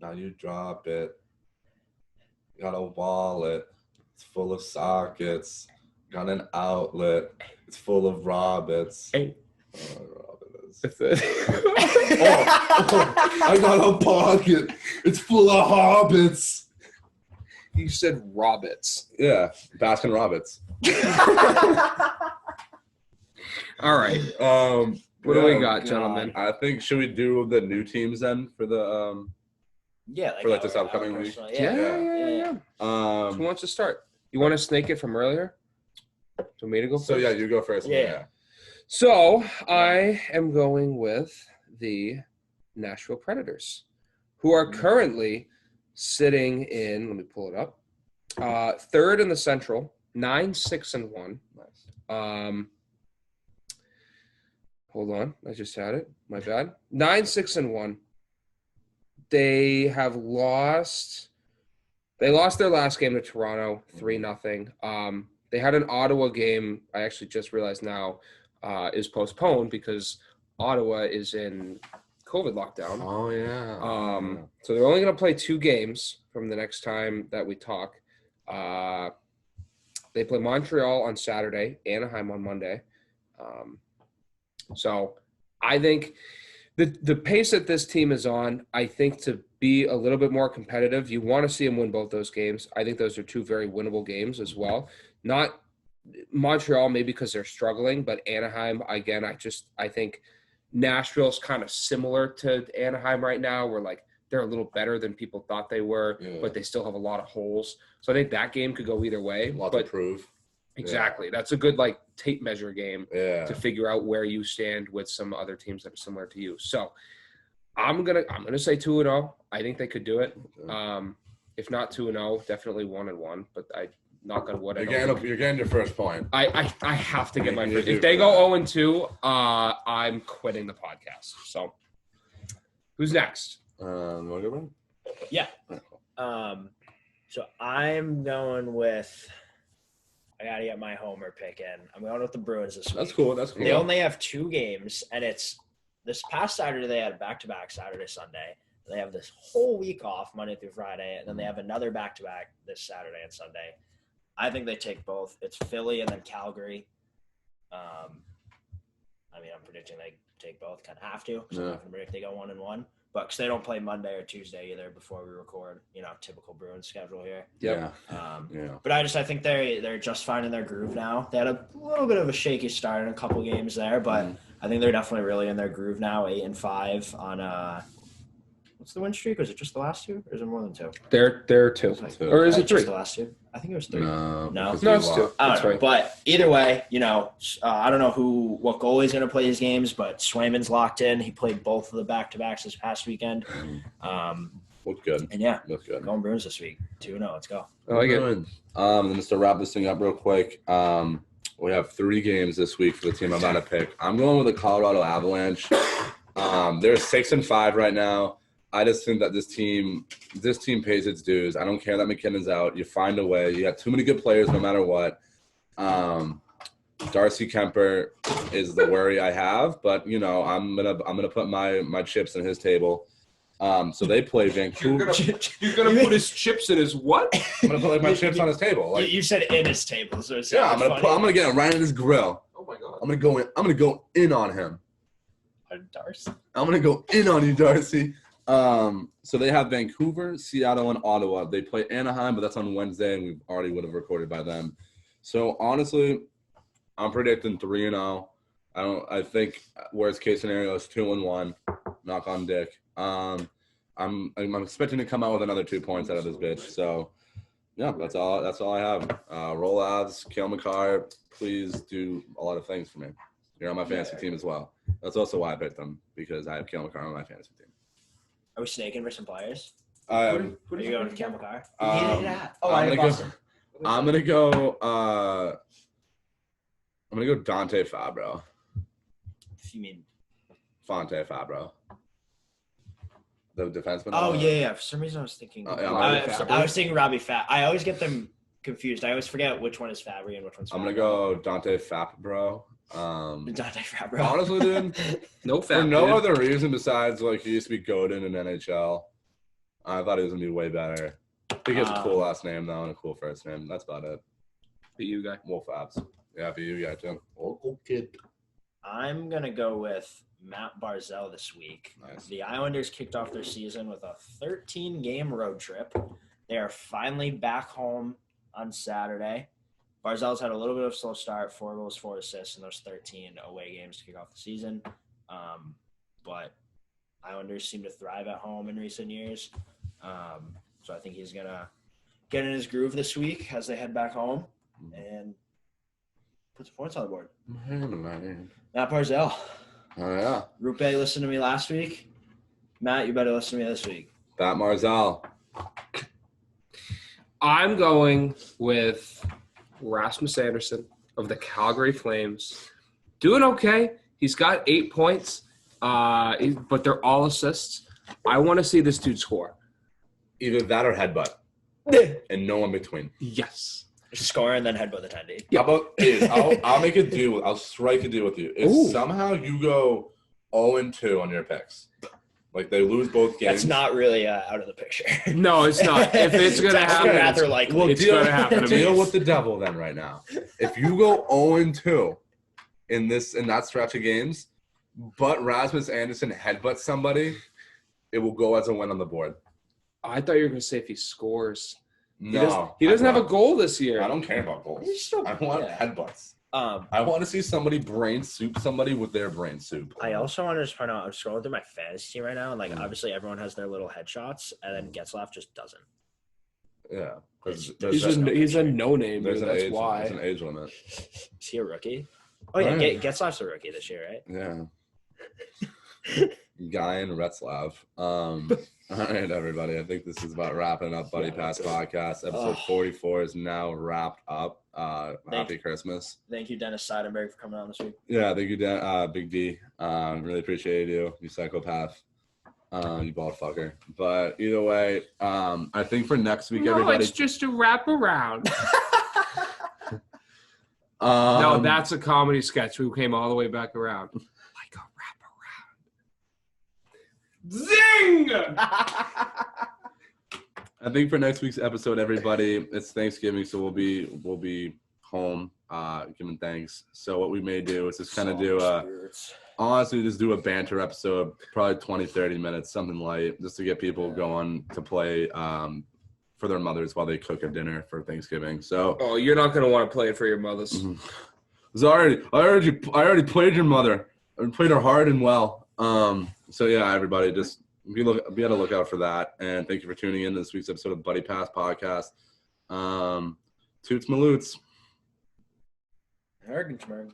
Now you drop it. Got a wallet. It's full of sockets. Got an outlet. It's full of rabbits. Hey. I got a pocket. It's full of hobbits. You said Robbits. Yeah, Baskin Robbins. All right. What do we got, gentlemen? I think should we do the new teams then for the Yeah. For, like, our- this upcoming our week? personal- Yeah. Who wants to start? You want to snake it from earlier? For me to go first? So yeah, you go first. Yeah. So I am going with the Nashville Predators, who are currently sitting in. Let me pull it up. 3rd in the Central, 9-6-1. Nice. Hold on, I just had it. My bad. 9-6-1. They have lost. They lost their last game to Toronto, 3-0. They had an Ottawa game. I actually just realized now. is postponed because Ottawa is in COVID lockdown. Oh yeah. So they're only going to play 2 games from the next time that we talk. They play Montreal on Saturday, Anaheim on Monday. So I think the pace that this team is on, I think to be a little bit more competitive, you want to see them win both those games. I think those are 2 very winnable games as well. Not Montreal, maybe because they're struggling, but Anaheim, again, I think Nashville's kind of similar to Anaheim right now, where like they're a little better than people thought they were, but they still have a lot of holes. So I think that game could go either way. A lot to prove. Exactly. Yeah. That's a good like tape measure game to figure out where you stand with some other teams that are similar to you. So I'm gonna say 2-0. I think they could do it. If not 2-0, definitely 1-1. But I knock on wood. You're getting your first point. I have to get my first. If they go 0-2, I'm quitting the podcast. So who's next? Want to go, Yeah. So I'm going with. I gotta get my homer pick in. I'm going with the Bruins this week. That's cool. They only have 2 games, and it's this past Saturday they had back-to-back Saturday, Sunday. They have this whole week off, Monday through Friday, and then they have another back-to-back this Saturday and Sunday. I think they take both. It's Philly and then Calgary. I'm predicting they take both. Kind of have to. So I'm not gonna predict they go 1-1. But because they don't play Monday or Tuesday either before we record, typical Bruins schedule here. Yeah. But I think they're just finding their groove now. They had a little bit of a shaky start in a couple games there, but I think they're definitely really in their groove now. 8-5 on what's the win streak? Was it just the last 2, or is it more than 2? They're 2, or is it 3? Just the last 2. I think it was 3. No, it's 2. I don't know. Right. But either way, I don't know what goalie is going to play these games, but Swayman's locked in. He played both of the back-to-backs this past weekend. Looked good. And yeah, looked good. Going Bruins this week. 2-0. Let's go. I like it. Then just to wrap this thing up real quick, we have 3 games this week for the team I'm about to pick. I'm going with the Colorado Avalanche. They're 6-5 right now. I just think that this team pays its dues. I don't care that McKinnon's out. You find a way. You have too many good players no matter what. Darcy Kemper is the worry I have, but I'm gonna put my chips in his table. So they play Vancouver. You're gonna put his chips in his what? I'm gonna put my chips on his table. You said in his table, so it's I'm gonna get him right in his grill. Oh my god! I'm gonna go in on him. Darcy. I'm gonna go in on you, Darcy. So they have Vancouver, Seattle, and Ottawa. They play Anaheim, but that's on Wednesday, and we already would have recorded by then. So honestly, I'm predicting 3-0. I think worst case scenario is 2-1. Knock on dick. I'm expecting to come out with another 2 points out of this bitch. So yeah, that's all I have. Roll Avs, Cale Makar, please do a lot of things for me. You're on my fantasy team as well. That's also why I picked them, because I have Cale Makar on my fantasy team. Are we snaking for some players? Who are you going with Cale Makar? I'm gonna go Dante Fabro. You mean Fonte Fabro? The defenseman. Oh yeah. For some reason I was thinking. I was thinking Robbie Fab. I always get them confused. I always forget which one is Fabry and which one's Fabro. I'm gonna go Dante Fabro. Dante Fabro. Honestly, dude, for no other reason besides like he used to be Godin in NHL. I thought he was gonna be way better. I think he has a cool last name though and a cool first name. That's about it. BU guy. Wolf Abs. Yeah, BU guy too. Local kid. I'm gonna go with Matt Barzal this week. Nice. The Islanders kicked off their season with a 13-game road trip. They are finally back home on Saturday. Barzal's had a little bit of a slow start, 4 goals, 4 assists in those 13 away games to kick off the season. But Islanders seem to thrive at home in recent years. So I think he's going to get in his groove this week as they head back home and put some points on the board. Matt Barzal. Oh, yeah. Rupe listened to me last week. Matt, you better listen to me this week. Matt Barzal. I'm going with Rasmus Anderson of the Calgary Flames. Doing okay. He's got 8 points, but they're all assists. I want to see this dude score. Either that or headbutt. And no in between. Yes. Score and then headbutt the attendee. How about I'll make a deal. I'll strike a deal with you. If somehow you go 0-2 on your picks, like they lose both games. That's not really out of the picture. No, it's not. If it's gonna happen, rather likely. Well, it's gonna happen. Deal with the devil then right now. If you go 0-2 in that stretch of games, but Rasmus Andersson headbutts somebody, it will go as a win on the board. I thought you were gonna say if he scores. No, he doesn't have a goal this year. I don't care about goals. I want headbutts. I want to see somebody brain soup somebody with their brain soup. I also want to just point out, I'm scrolling through my fantasy team right now, and like obviously everyone has their little headshots, and then Getzlaf just doesn't. Yeah, he's a no name. That's why. There's an age limit. Is he a rookie? Oh yeah, Getzlaf's a rookie this year, right? Yeah. Guy and Retzlav. All right, everybody. I think this is about wrapping up Buddy Pass Podcast. Episode 44 is now wrapped up. Happy Christmas. Thank you, Dennis Seidenberg, for coming on this week. Yeah, thank you, Big D. Really appreciate you psychopath. You bald fucker. But either way, I think for next week, everybody. It's just a wrap around. No, that's a comedy sketch. We came all the way back around. Like a wrap around. Zing! I think for next week's episode, everybody, it's Thanksgiving, so we'll be home giving thanks. So what we may do is just kind of honestly just do a banter episode, probably 20-30 minutes, something light, just to get people going to play for their mothers while they cook a dinner for Thanksgiving. So you're not gonna want to play it for your mothers. I already played your mother. I played her hard and well. So yeah, everybody, just be on the lookout for that. And thank you for tuning in to this week's episode of Buddy Pass Podcast. Toots Maloots. Argentine.